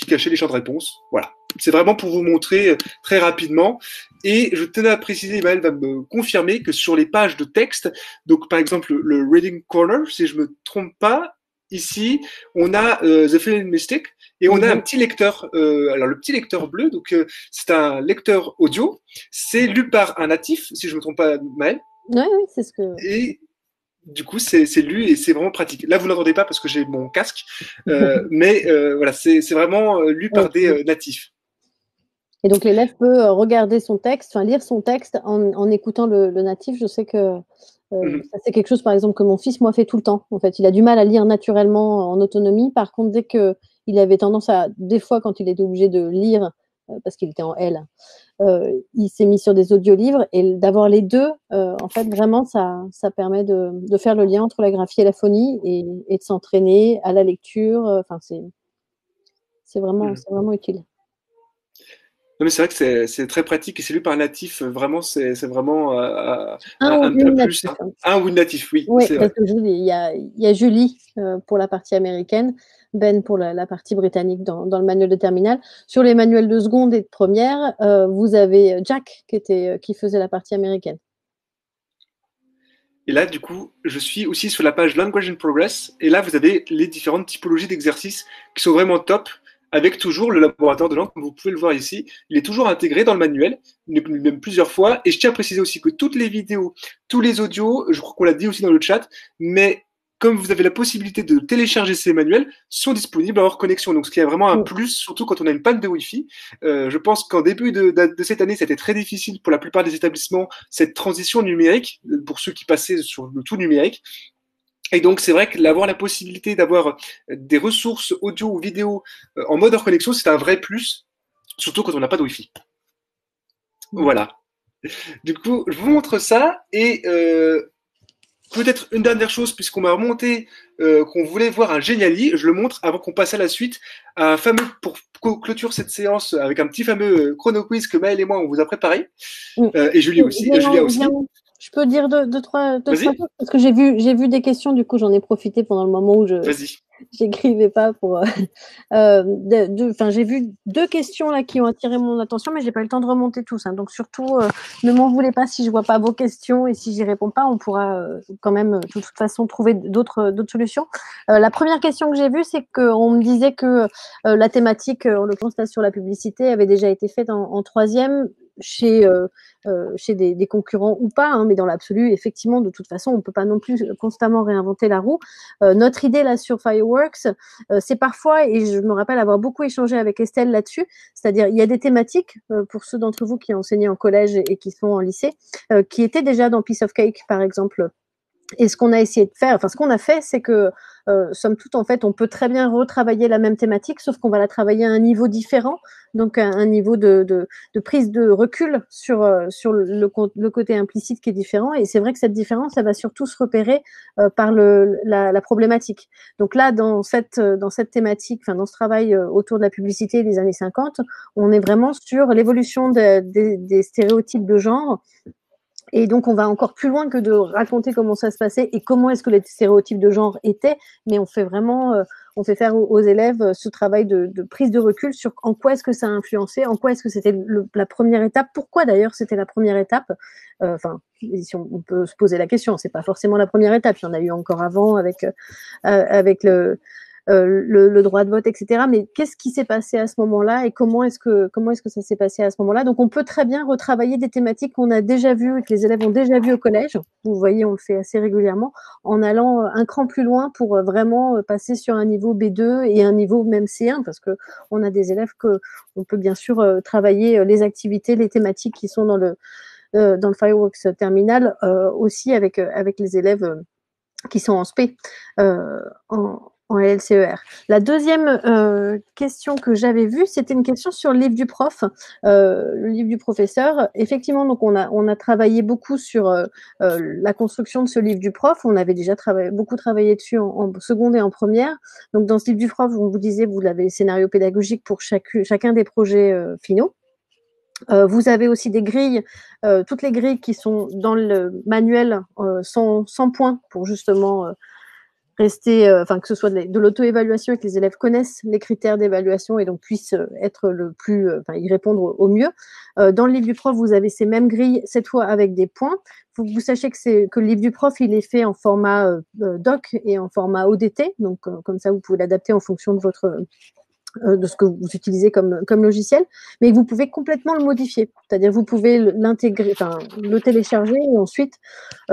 cacher les champs de réponse. Voilà. C'est vraiment pour vous montrer très rapidement. Et je tenais à préciser, Maëlle va me confirmer que sur les pages de texte, donc par exemple le Reading Corner, si je me trompe pas, ici, on a The Feeling Mystic et on a un petit lecteur. Alors le petit lecteur bleu, donc c'est un lecteur audio. C'est lu par un natif, si je me trompe pas, Maëlle. Oui, c'est ce que. Et du coup, c'est lu et c'est vraiment pratique. Là, vous n'entendez pas parce que j'ai mon casque, mais voilà, c'est vraiment lu par des natifs. Et donc, l'élève peut regarder son texte, enfin lire son texte en écoutant le natif. Je sais que ça, c'est quelque chose, par exemple, que mon fils, moi, fait tout le temps. En fait, il a du mal à lire naturellement en autonomie. Par contre, dès qu'il avait tendance à, des fois, quand il était obligé de lire, parce qu'il était en L, il s'est mis sur des audiolivres et d'avoir les deux, en fait, vraiment, ça permet de faire le lien entre la graphie et la phonie et de s'entraîner à la lecture. Enfin, c'est vraiment utile. Non, mais c'est vrai que c'est très pratique et c'est lu par un natif. Vraiment, c'est vraiment un plus. natif, hein. Un ou une natif, oui. Oui, parce que il y a Julie pour la partie américaine, Ben pour la partie britannique dans le manuel de terminale. Sur les manuels de seconde et de première, vous avez Jack qui faisait la partie américaine. Et là, du coup, je suis aussi sur la page Language in Progress. Et là, vous avez les différentes typologies d'exercices qui sont vraiment top, avec toujours le laboratoire de langue, comme vous pouvez le voir ici. Il est toujours intégré dans le manuel, même plusieurs fois. Et je tiens à préciser aussi que toutes les vidéos, tous les audios, je crois qu'on l'a dit aussi dans le chat, mais comme vous avez la possibilité de télécharger ces manuels, sont disponibles hors connexion. Donc, ce qui est vraiment un plus, surtout quand on a une panne de Wi-Fi. Je pense qu'en début de cette année, c'était très difficile pour la plupart des établissements, cette transition numérique, pour ceux qui passaient sur le tout numérique. Et donc, c'est vrai que d'avoir la possibilité d'avoir des ressources audio ou vidéo en mode hors connexion, c'est un vrai plus, surtout quand on n'a pas de Wi-Fi. Voilà. Du coup, je vous montre ça et peut-être une dernière chose, puisqu'on m'a remonté qu'on voulait voir un Geniali, je le montre avant qu'on passe à la suite. Un fameux, pour clôture cette séance avec un petit fameux chrono quiz que Maëlle et moi on vous a préparé. Et Julie aussi, Julia aussi. Je peux dire deux, trois choses parce que j'ai vu des questions, du coup j'en ai profité pendant le moment où j'écrivais pas pour. J'ai vu 2 questions là qui ont attiré mon attention, mais j'ai pas eu le temps de remonter tous. Hein, donc surtout, ne m'en voulez pas si je vois pas vos questions et si j'y réponds pas, on pourra quand même de toute façon trouver d'autres solutions. La première question que j'ai vue, c'est qu'on me disait que la thématique, en l'occurrence là sur la publicité, avait déjà été faite en 3e. Chez des concurrents ou pas, hein, mais dans l'absolu, effectivement, de toute façon, on ne peut pas non plus constamment réinventer la roue. Notre idée là sur Fireworks, c'est parfois, et je me rappelle avoir beaucoup échangé avec Estelle là-dessus, c'est-à-dire il y a des thématiques, pour ceux d'entre vous qui ont enseigné en collège et qui sont en lycée, qui étaient déjà dans Piece of Cake, par exemple. Et ce qu'on a essayé de faire, enfin ce qu'on a fait, c'est que somme toute, en fait, on peut très bien retravailler la même thématique, sauf qu'on va la travailler à un niveau différent, donc à un niveau de prise de recul sur le côté implicite qui est différent. Et c'est vrai que cette différence, elle va surtout se repérer par la problématique. Donc là, dans cette thématique, enfin dans ce travail autour de la publicité des années 50, on est vraiment sur l'évolution des stéréotypes de genre. Et donc, on va encore plus loin que de raconter comment ça se passait et comment est-ce que les stéréotypes de genre étaient, mais on fait vraiment, on fait faire aux élèves ce travail de prise de recul sur en quoi est-ce que ça a influencé, en quoi est-ce que c'était la première étape, pourquoi d'ailleurs c'était la première étape. Enfin, si on peut se poser la question, c'est pas forcément la première étape, il y en a eu encore avant avec le droit de vote, etc. Mais qu'est-ce qui s'est passé à ce moment-là et comment est-ce que ça s'est passé à ce moment-là? Donc, on peut très bien retravailler des thématiques qu'on a déjà vues et que les élèves ont déjà vues au collège. Vous voyez, on le fait assez régulièrement en allant un cran plus loin pour vraiment passer sur un niveau B2 et un niveau même C1 parce que on a des élèves que on peut bien sûr travailler les activités, les thématiques qui sont dans le Fireworks Terminal aussi avec les élèves qui sont en SP, en LCER. La deuxième question que j'avais vue, c'était une question sur le livre du prof, le livre du professeur. Effectivement, donc on a travaillé beaucoup sur la construction de ce livre du prof. On avait déjà beaucoup travaillé dessus en seconde et en première. Donc dans ce livre du prof, on vous disait, vous avez les scénarios pédagogiques pour chacun des projets finaux. Vous avez aussi des grilles, toutes les grilles qui sont dans le manuel sont 100 points pour justement rester, que ce soit de l'auto-évaluation et que les élèves connaissent les critères d'évaluation et donc puissent être le plus, y répondre au mieux. Dans le livre du prof, vous avez ces mêmes grilles, cette fois avec des points. Faut que vous sachiez que le livre du prof, il est fait en format doc et en format ODT, donc comme ça vous pouvez l'adapter en fonction de de ce que vous utilisez comme logiciel, mais vous pouvez complètement le modifier. C'est-à-dire vous pouvez l'intégrer, le télécharger et ensuite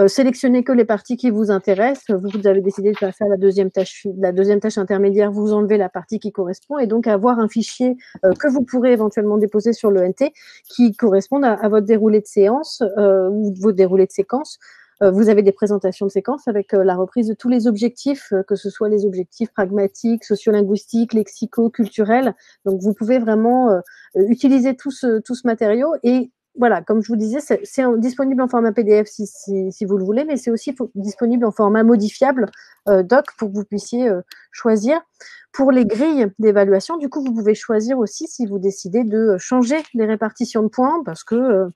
sélectionner que les parties qui vous intéressent. Vous avez décidé de passer à la deuxième tâche intermédiaire, vous enlevez la partie qui correspond et donc avoir un fichier que vous pourrez éventuellement déposer sur le NT qui corresponde à votre déroulé de séance ou vos déroulés de séquence. Vous avez des présentations de séquences avec la reprise de tous les objectifs, que ce soit les objectifs pragmatiques, sociolinguistiques, lexicaux, culturels. Donc, vous pouvez vraiment utiliser tout ce matériau. Et voilà, comme je vous disais, c'est disponible en format PDF si vous le voulez, mais c'est aussi disponible en format modifiable doc pour que vous puissiez choisir. Pour les grilles d'évaluation, du coup, vous pouvez choisir aussi si vous décidez de changer les répartitions de points parce que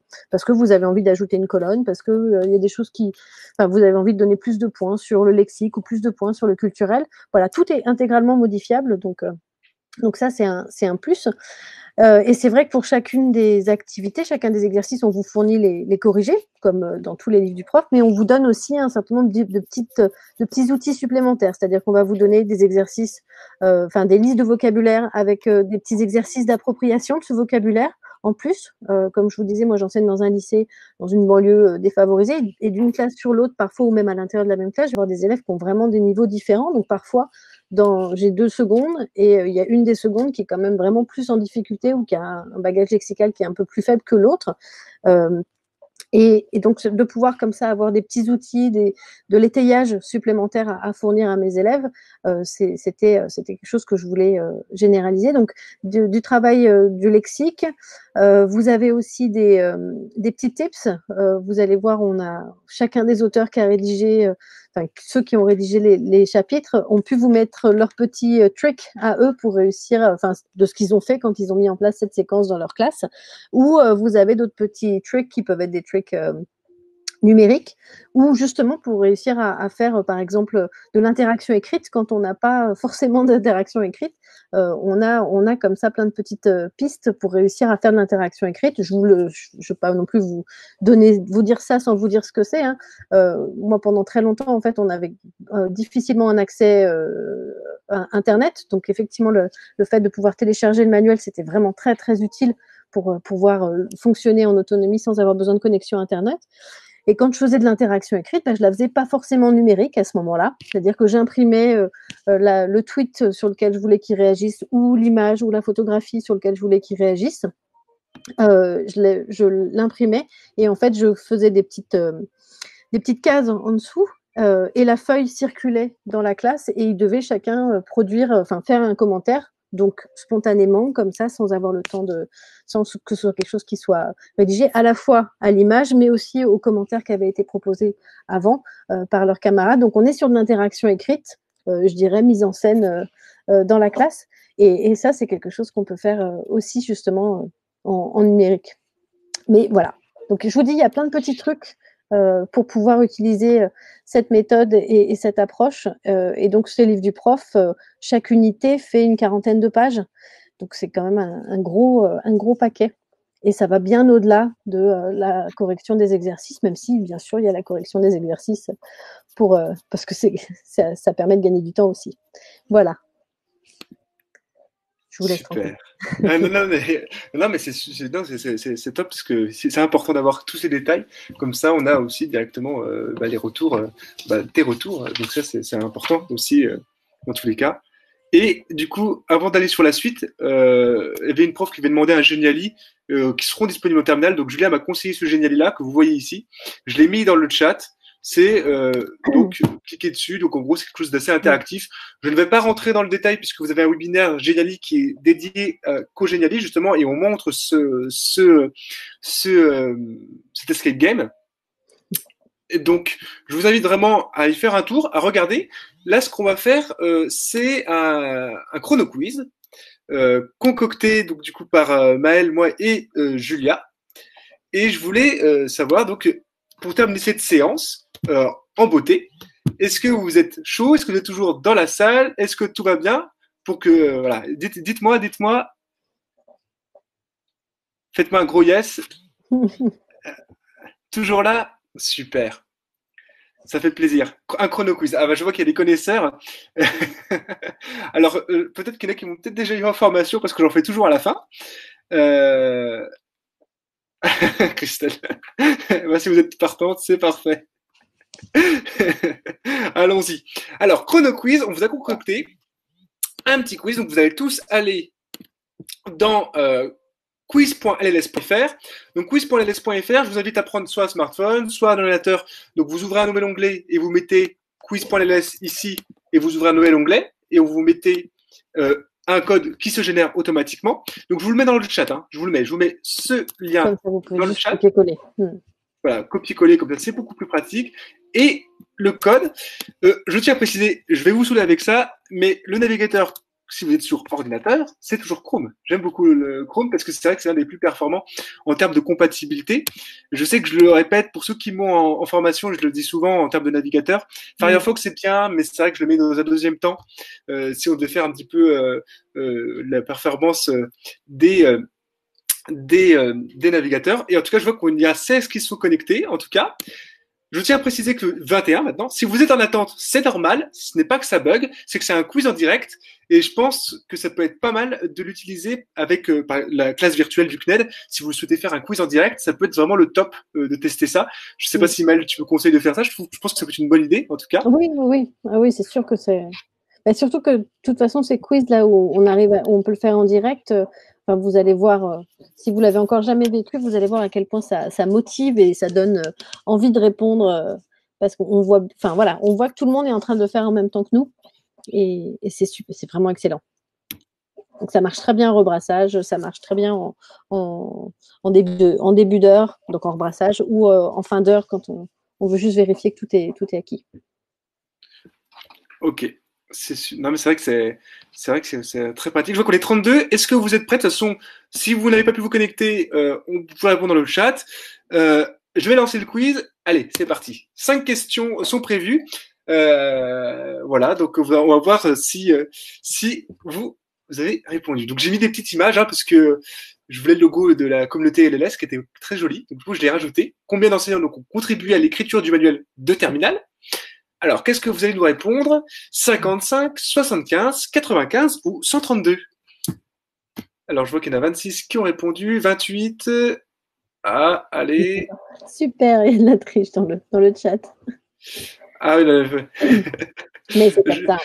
vous avez envie d'ajouter une colonne, parce que y a des choses vous avez envie de donner plus de points sur le lexique ou plus de points sur le culturel. Voilà, tout est intégralement modifiable, donc Donc ça, c'est un plus. Et c'est vrai que pour chacune des activités, chacun des exercices, on vous fournit les corrigés, comme dans tous les livres du prof, mais on vous donne aussi un certain nombre de petits outils supplémentaires. C'est-à-dire qu'on va vous donner des exercices, enfin des listes de vocabulaire avec des petits exercices d'appropriation de ce vocabulaire. En plus, comme je vous disais, moi j'enseigne dans un lycée, dans une banlieue défavorisée, et d'une classe sur l'autre, parfois, ou même à l'intérieur de la même classe, je vais avoir des élèves qui ont vraiment des niveaux différents. Donc parfois, j'ai 2 secondes et il y a une des secondes qui est quand même vraiment plus en difficulté ou qui a un bagage lexical qui est un peu plus faible que l'autre. Euh, et donc, de pouvoir comme ça avoir des petits outils, de l'étayage supplémentaire à fournir à mes élèves, c'était quelque chose que je voulais généraliser. Donc, du travail du lexique. Vous avez aussi des petits tips. Vous allez voir, on a chacun des auteurs qui a rédigé, enfin, ceux qui ont rédigé les chapitres, ont pu vous mettre leurs petits tricks à eux pour réussir, enfin, de ce qu'ils ont fait quand ils ont mis en place cette séquence dans leur classe. Ou vous avez d'autres petits tricks qui peuvent être des tricks numérique, ou justement pour réussir à faire, par exemple, de l'interaction écrite quand on n'a pas forcément d'interaction écrite. On a comme ça plein de petites pistes pour réussir à faire de l'interaction écrite. Je ne vais pas non plus vous dire ça sans vous dire ce que c'est. Hein. Moi, pendant très longtemps, en fait, on avait difficilement un accès à Internet. Donc, effectivement, le fait de pouvoir télécharger le manuel, c'était vraiment très, très utile pour pouvoir fonctionner en autonomie sans avoir besoin de connexion Internet. Et quand je faisais de l'interaction écrite, je ne la faisais pas forcément numérique à ce moment-là. C'est-à-dire que j'imprimais le tweet sur lequel je voulais qu'il réagisse, ou l'image ou la photographie sur lequel je voulais qu'il réagisse. Je l'imprimais et en fait, je faisais des petites cases en dessous. Et la feuille circulait dans la classe et ils devaient chacun faire un commentaire, donc spontanément, comme ça, sans avoir le temps sans que ce soit quelque chose qui soit rédigé à la fois à l'image, mais aussi aux commentaires qui avaient été proposés avant par leurs camarades. Donc on est sur de l'interaction écrite, je dirais, mise en scène dans la classe. Et ça, c'est quelque chose qu'on peut faire aussi justement en numérique. Mais voilà. Donc je vous dis, il y a plein de petits trucs pour pouvoir utiliser cette méthode et cette approche. Et donc, ce livre du prof, chaque unité fait une 40aine de pages. Donc, c'est quand même un gros paquet. Et ça va bien au-delà de la correction des exercices, même si, bien sûr, il y a la correction des exercices parce que ça permet de gagner du temps aussi. Voilà. Je vous laisse Super. Ah, non, mais c'est top parce que c'est important d'avoir tous ces détails. Comme ça, on a aussi directement les retours, tes retours. Donc ça, c'est important aussi dans tous les cas. Et du coup, avant d'aller sur la suite, il y avait une prof qui avait demandé un Geniali qui seront disponibles au terminal. Donc Julia m'a conseillé ce Geniali-là que vous voyez ici. Je l'ai mis dans le chat. C'est donc cliquez dessus. Donc en gros, c'est quelque chose d'assez interactif. Je ne vais pas rentrer dans le détail puisque vous avez un webinaire Geniali qui est dédié qu'au Geniali justement et on montre cet escape game. Et donc, je vous invite vraiment à y faire un tour, à regarder. Là, ce qu'on va faire, c'est un chrono quiz concocté donc du coup par Maëlle, moi et Julia. Et je voulais savoir donc pour terminer cette séance en beauté, est-ce que vous êtes chaud? Est-ce que vous êtes toujours dans la salle? Est-ce que tout va bien? Pour que voilà, dites-moi, faites-moi un gros yes. Toujours là? Super. Ça fait plaisir. Un chrono quiz. Ah bah je vois qu'il y a des connaisseurs. Alors peut-être qu'il y en a qui m'ont peut-être déjà eu en formation parce que j'en fais toujours à la fin. Christelle. Bah, si vous êtes partante, c'est parfait. Allons-y. Alors, chrono quiz, on vous a concocté un petit quiz. Donc, vous allez tous aller dans quiz.lls.fr. Donc, quiz.lls.fr, je vous invite à prendre soit un smartphone, soit un ordinateur. Donc, vous ouvrez un nouvel onglet et vous mettez quiz.lls ici et vous ouvrez un nouvel onglet et vous mettez un code qui se génère automatiquement. Donc, je vous le mets dans le chat. Hein. Je vous mets ce lien comme ça, vous pouvez dans le juste chat. copier-coller. Voilà, copier-coller comme ça, c'est beaucoup plus pratique. Et le code, je tiens à préciser, je vais vous saouler avec ça, mais le navigateur si vous êtes sur ordinateur, c'est toujours Chrome. J'aime beaucoup le Chrome parce que c'est vrai que c'est l'un des plus performants en termes de compatibilité. Je sais que je le répète pour ceux qui m'ont en formation, je le dis souvent en termes de navigateur. Firefox c'est bien, mais c'est vrai que je le mets dans un deuxième temps. Si on devait faire un petit peu la performance des navigateurs. Et en tout cas, je vois qu'il y a 16 qui sont connectés, en tout cas. Je tiens à préciser que 21 maintenant, si vous êtes en attente, c'est normal, ce n'est pas que ça bug, c'est que c'est un quiz en direct, et je pense que ça peut être pas mal de l'utiliser avec la classe virtuelle du CNED. Si vous souhaitez faire un quiz en direct, ça peut être vraiment le top de tester ça. Je sais pas si Maëlle, tu me conseilles de faire ça, je pense que ça peut être une bonne idée, en tout cas. Oui, c'est sûr que c'est... Mais surtout que, de toute façon, ces quiz là où où on peut le faire en direct, enfin, vous allez voir, si vous l'avez encore jamais vécu, vous allez voir à quel point ça motive et ça donne envie de répondre, parce qu'on voit, enfin voilà, on voit que tout le monde est en train de le faire en même temps que nous, et c'est super, c'est vraiment excellent. Donc ça marche très bien en rebrassage, ça marche très bien en début d'heure, donc en rebrassage, ou en fin d'heure quand on veut juste vérifier que tout est acquis. Ok. Non, mais c'est vrai que c'est très pratique. Je vois qu'on est 32. Est-ce que vous êtes prêts? De toute façon, si vous n'avez pas pu vous connecter, on peut répondre dans le chat. Je vais lancer le quiz. Allez, c'est parti. 5 questions sont prévues. Voilà, donc on va voir si vous avez répondu. Donc j'ai mis des petites images parce que je voulais le logo de la communauté LLS qui était très joli. Donc du coup, je l'ai rajouté. Combien d'enseignants donc, ont contribué à l'écriture du manuel de terminale? Alors, qu'est-ce que vous allez nous répondre? 55, 75, 95 ou 132? Alors, je vois qu'il y en a 26 qui ont répondu, 28. Ah, allez. Super, il y a de la triche dans le chat. Ah oui, mais c'est comme ça.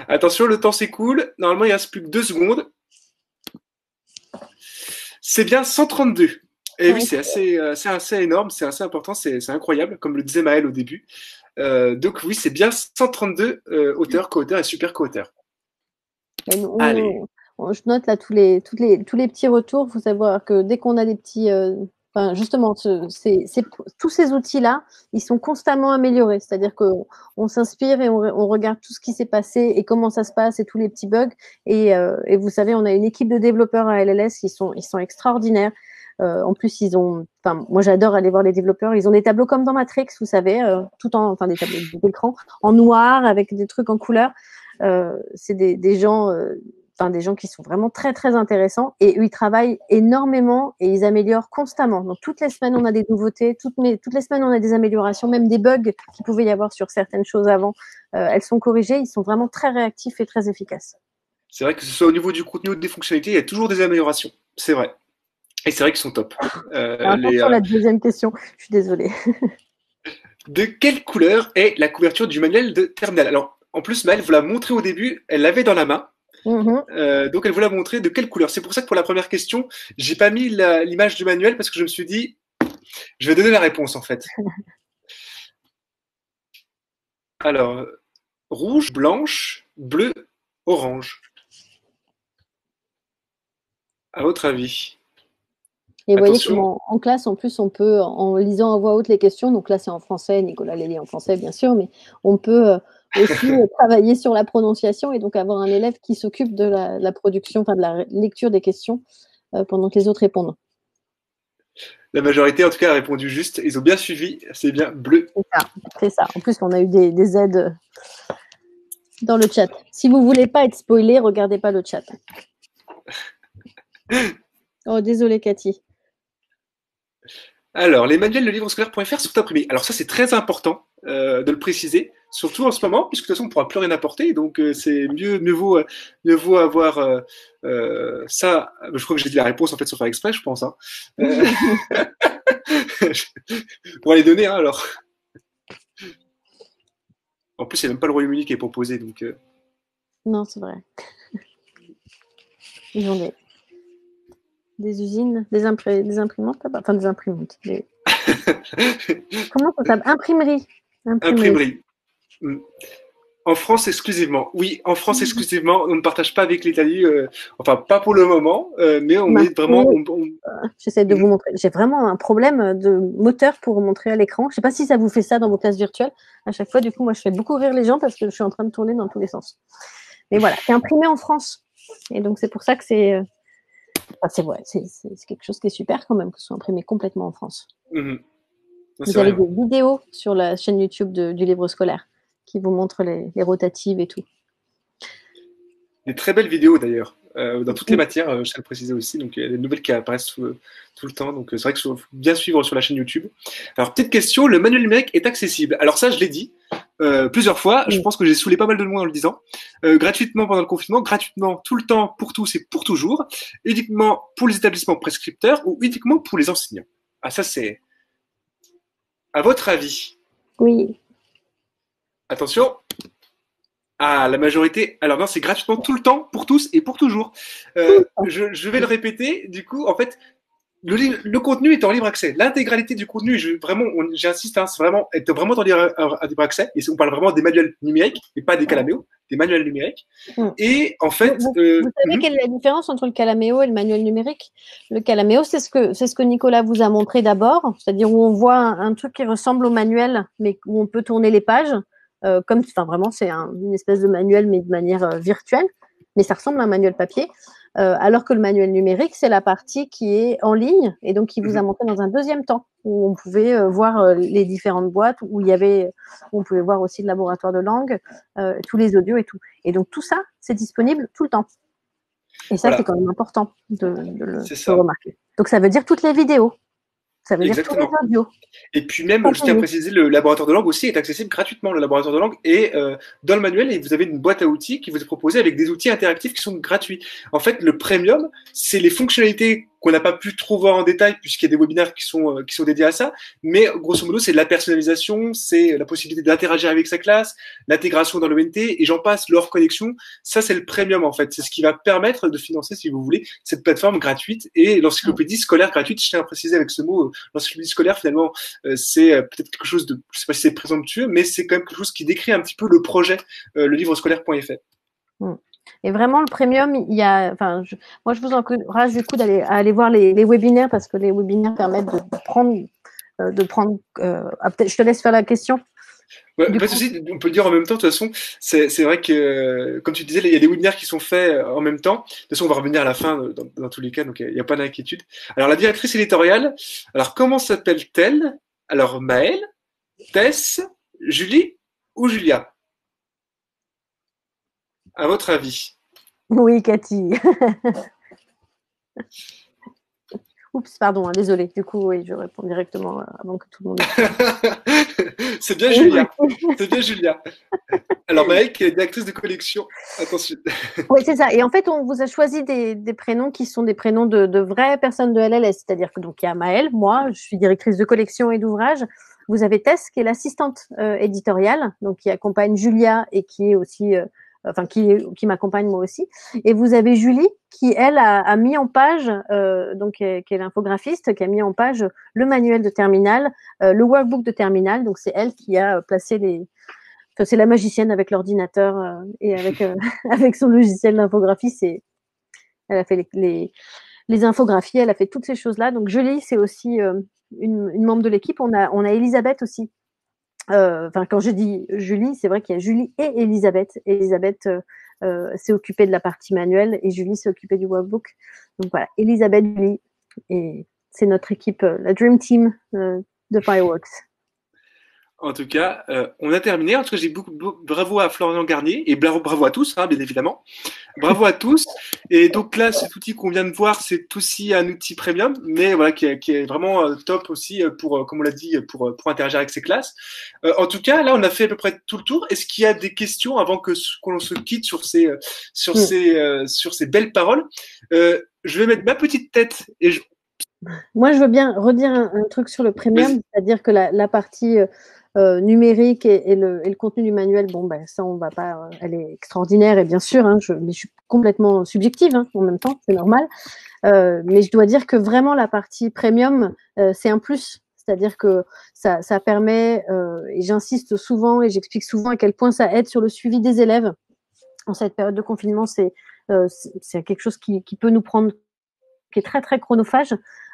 Attention, le temps s'écoule. Normalement, il reste plus que 2 secondes. C'est bien 132. Et oui, c'est assez énorme, c'est assez important, c'est incroyable, comme le disait Maëlle au début. Donc oui, c'est bien 132 auteurs, co-auteurs et super co-auteurs. Allez. Je note là tous les petits retours. Il faut savoir que dès qu'on a des petits... justement, tous ces outils-là, ils sont constamment améliorés. C'est-à-dire qu'on s'inspire et on regarde tout ce qui s'est passé et comment ça se passe et tous les petits bugs. Et vous savez, on a une équipe de développeurs à LLS, ils sont extraordinaires. En plus, moi j'adore aller voir les développeurs. Ils ont des tableaux comme dans Matrix, vous savez, des tableaux d'écran en noir avec des trucs en couleur. C'est des gens, des gens qui sont vraiment très très intéressants et eux, ils travaillent énormément et ils améliorent constamment. Donc toutes les semaines, on a des nouveautés, toutes les semaines, on a des améliorations, même des bugs qu'il pouvait y avoir sur certaines choses avant. Elles sont corrigées. Ils sont vraiment très réactifs et très efficaces. C'est vrai que ce soit au niveau du contenu ou des fonctionnalités, il y a toujours des améliorations. C'est vrai. Et c'est vrai qu'ils sont top. Attention, la deuxième question, je suis désolée. De quelle couleur est la couverture du manuel de terminale? Alors, en plus, Maëlle vous l'a montré au début, elle l'avait dans la main. Donc, elle vous l'a montré de quelle couleur. C'est pour ça que pour la première question, j'ai pas mis l'image du manuel parce que je me suis dit, je vais donner la réponse en fait. Alors, rouge, blanche, bleu, orange. À votre avis? Et vous voyez comment en classe, en plus, on peut, en lisant à voix haute les questions, donc là c'est en français, Nicolas les lit en français bien sûr, mais on peut aussi travailler sur la prononciation et donc avoir un élève qui s'occupe de la production, de la lecture des questions pendant que les autres répondent. La majorité, en tout cas, a répondu juste. Ils ont bien suivi, c'est bien bleu. C'est ça. En plus, on a eu des aides dans le chat. Si vous ne voulez pas être spoilé, regardez pas le chat. Oh, désolé Cathy. Alors, les manuels de livrescolaire.fr sont imprimés. Alors ça, c'est très important de le préciser, surtout en ce moment, puisque de toute façon, on ne pourra plus rien apporter. Donc, c'est mieux vaut avoir ça. Je crois que j'ai dit la réponse, en fait, sans faire exprès, je pense. Hein. Pour les donner, alors. En plus, il n'y a même pas le Royaume-Uni qui est proposé. Donc, Non, c'est vrai. Ils ont des usines, des imprimantes, enfin des imprimantes. Comment ça s'appelle? Imprimerie. En France exclusivement. Oui, en France exclusivement. On ne partage pas avec l'Italie. Enfin, pas pour le moment, mais on est vraiment. J'essaie de vous montrer. J'ai vraiment un problème de moteur pour vous montrer à l'écran. Je ne sais pas si ça vous fait ça dans vos classes virtuelles. À chaque fois, du coup, moi, je fais beaucoup rire les gens parce que je suis en train de tourner dans tous les sens. Mais voilà, c'est imprimé en France. Et donc, c'est pour ça que c'est quelque chose qui est super quand même, que ce soit imprimé complètement en France. Vous avez des vidéos sur la chaîne YouTube du livre scolaire qui vous montrent les rotatives et tout. Des très belles vidéos d'ailleurs, dans toutes les matières, je tiens à le préciser aussi. Donc, il y a des nouvelles qui apparaissent tout le temps. Donc, c'est vrai qu'il faut bien suivre sur la chaîne YouTube. Alors, petite question, le manuel numérique est accessible. Alors ça, je l'ai dit plusieurs fois. Je pense que j'ai saoulé pas mal de monde en le disant. Gratuitement pendant le confinement, gratuitement tout le temps, pour tous et pour toujours, uniquement pour les établissements prescripteurs ou uniquement pour les enseignants. Ah, ça, c'est... À votre avis? Oui. Attention. Ah, la majorité. Alors non, c'est gratuitement tout le temps, pour tous et pour toujours. Je vais le répéter. Du coup, en fait, le contenu est en libre accès. L'intégralité du contenu, j'insiste, hein, c'est vraiment, est vraiment en libre accès. Et on parle vraiment des manuels numériques et pas des calaméos, des manuels numériques. Et en fait, vous savez quelle est la différence entre le calaméo et le manuel numérique? Le calaméo, c'est ce que Nicolas vous a montré d'abord, c'est-à-dire où on voit un truc qui ressemble au manuel, mais où on peut tourner les pages. Vraiment, c'est une espèce de manuel, mais de manière virtuelle, mais ça ressemble à un manuel papier. Alors que le manuel numérique, c'est la partie qui est en ligne et donc qui vous a montré dans un deuxième temps, où on pouvait voir les différentes boîtes, où on pouvait voir aussi le laboratoire de langue, tous les audios et tout. Et donc tout ça, c'est disponible tout le temps. Et ça, c'est quand même important de le remarquer. Donc ça veut dire toutes les vidéos. Ça veut dire tous les audios. Et puis même, je tiens à préciser, le laboratoire de langue aussi est accessible gratuitement. Le laboratoire de langue est dans le manuel et vous avez une boîte à outils qui vous est proposée avec des outils interactifs qui sont gratuits. En fait, le premium, c'est les fonctionnalités qu'on n'a pas pu trop voir en détail puisqu'il y a des webinaires qui sont dédiés à ça. Mais grosso modo, c'est de la personnalisation, c'est la possibilité d'interagir avec sa classe, l'intégration dans l'ONT et j'en passe, leur connexion. Ça, c'est le premium en fait. C'est ce qui va permettre de financer, si vous voulez, cette plateforme gratuite et l'encyclopédie scolaire gratuite. Je tiens à préciser avec ce mot, l'encyclopédie scolaire finalement, c'est peut-être quelque chose de, je sais pas si c'est présomptueux, mais c'est quand même quelque chose qui décrit un petit peu le projet, le livre scolaire.fr. Et vraiment, le premium, moi, je vous encourage du coup aller voir les webinaires parce que les webinaires permettent de prendre. Je te laisse faire la question. Ouais, pas de souci, on peut le dire en même temps. De toute façon, c'est vrai que, comme tu disais, il y a des webinaires qui sont faits en même temps. De toute façon, on va revenir à la fin dans tous les cas, donc il n'y a pas d'inquiétude. Alors, la directrice éditoriale, alors comment s'appelle-t-elle? Alors, Maëlle, Tess, Julie ou Julia? À votre avis? Oui, Cathy. Oups, pardon, désolé. Du coup, oui, je réponds directement avant que tout le monde. C'est bien Julia. C'est bien Julia. Alors Maëlle, qui est directrice de collection. Attention. Oui, c'est ça. Et en fait, on vous a choisi des prénoms qui sont des prénoms de vraies personnes de LLS. C'est-à-dire que donc il y a Maëlle, moi, je suis directrice de collection et d'ouvrage. Vous avez Tess, qui est l'assistante éditoriale, donc qui accompagne Julia et qui est aussi qui m'accompagne moi aussi. Et vous avez Julie qui, elle, a mis en page, qui est l'infographiste, qui a mis en page le manuel de terminale, le workbook de terminale. Donc, c'est elle qui a placé c'est la magicienne avec l'ordinateur et avec son logiciel d'infographie. Elle a fait les infographies, elle a fait toutes ces choses-là. Donc, Julie, c'est aussi une membre de l'équipe. On a Elisabeth aussi. Quand je dis Julie, c'est vrai qu'il y a Julie et Elisabeth. Elisabeth s'est occupée de la partie manuelle et Julie s'est occupée du workbook. Donc voilà, Elisabeth, Julie, et c'est notre équipe, la Dream Team de Fireworks. En tout cas, on a terminé. En tout cas, j'ai bravo à Florian Garnier et bravo à tous, hein, bien évidemment. Bravo à tous. Et donc là, cet outil qu'on vient de voir, c'est aussi un outil premium, mais voilà, qui est vraiment top aussi pour, comme on l'a dit, pour interagir avec ses classes. En tout cas, là, on a fait à peu près tout le tour. Est-ce qu'il y a des questions avant qu'on se quitte sur ces belles paroles? Je vais mettre ma petite tête et Moi, je veux bien redire un truc sur le premium, c'est-à-dire que la partie numérique et le contenu du manuel, ça, on va pas. Elle est extraordinaire et bien sûr, mais je suis complètement subjective en même temps, c'est normal. Mais je dois dire que vraiment la partie premium, c'est un plus. C'est-à-dire que ça permet, et j'insiste souvent et j'explique souvent à quel point ça aide sur le suivi des élèves. En cette période de confinement, c'est quelque chose qui peut nous prendre, qui est très très chronophage.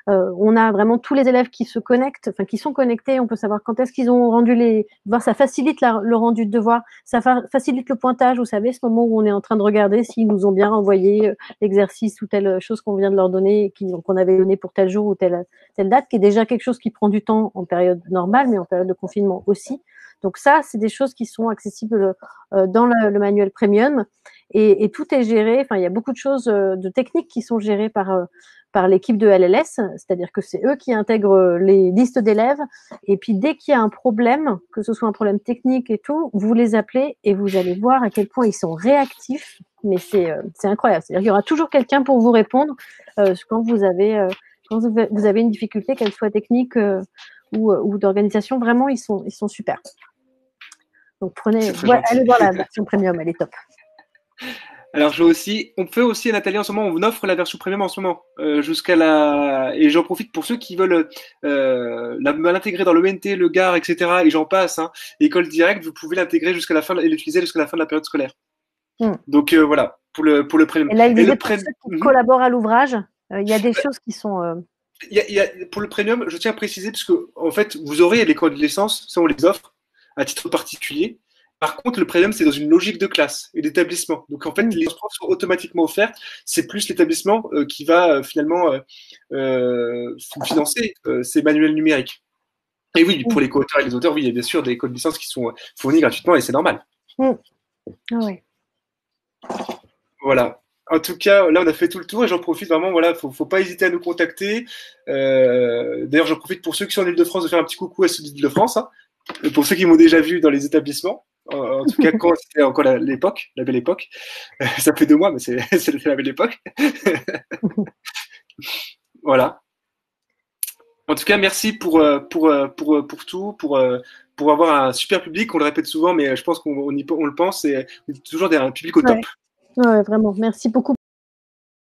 On a vraiment tous les élèves qui se connectent, enfin qui sont connectés. On peut savoir quand est-ce qu'ils ont rendu les devoirs. Ça facilite le rendu de devoirs. Ça facilite le pointage. Vous savez, ce moment où on est en train de regarder s'ils nous ont bien renvoyé l'exercice ou telle chose qu'on vient de leur donner, qu'on avait donné pour tel jour ou telle date, qui est déjà quelque chose qui prend du temps en période normale, mais en période de confinement aussi. Donc ça, c'est des choses qui sont accessibles dans le manuel premium et tout est géré. Enfin, il y a beaucoup de choses de techniques qui sont gérées par l'équipe de LLS, c'est-à-dire que c'est eux qui intègrent les listes d'élèves. Et puis dès qu'il y a un problème, que ce soit un problème technique et tout, vous les appelez et vous allez voir à quel point ils sont réactifs. Mais c'est incroyable. C'est-à-dire qu'il y aura toujours quelqu'un pour vous répondre quand vous avez une difficulté, qu'elle soit technique ou d'organisation. Vraiment, ils sont super. Donc allez voir la version premium, elle est top. Alors on peut aussi, Nathalie, en ce moment, on offre la version premium en ce moment, et j'en profite pour ceux qui veulent l'intégrer dans le NT, le GAR, etc. Et j'en passe, hein, école directe, vous pouvez l'intégrer jusqu'à la fin et l'utiliser jusqu'à la fin de la période scolaire. Donc voilà, pour le premium. Et là, pour ceux qui collaborent à l'ouvrage, il y a des choses qui sont. Pour le premium, je tiens à préciser, parce que en fait, vous aurez les codes de licence, ça on les offre à titre particulier. Par contre, le premium, c'est dans une logique de classe et d'établissement. Donc, en fait, les profs sont automatiquement offertes. C'est plus l'établissement qui va finalement financer ces manuels numériques. Et oui, pour les co-auteurs et les auteurs, oui, il y a bien sûr des codes de licence qui sont fournis gratuitement et c'est normal. Ouais. Voilà. En tout cas, là, on a fait tout le tour et j'en profite vraiment. Voilà, faut pas hésiter à nous contacter. D'ailleurs, j'en profite pour ceux qui sont en Île-de-France de faire un petit coucou à ceux d'Île-de-France. Hein. Pour ceux qui m'ont déjà vu dans les établissements. En tout cas, quand c'était encore l'époque, la belle époque. Ça fait 2 mois, mais c'est la belle époque. Voilà. En tout cas, merci pour tout, pour avoir un super public. On le répète souvent, mais je pense qu'on le pense. C'est toujours un public au top. Ouais, vraiment. Merci beaucoup.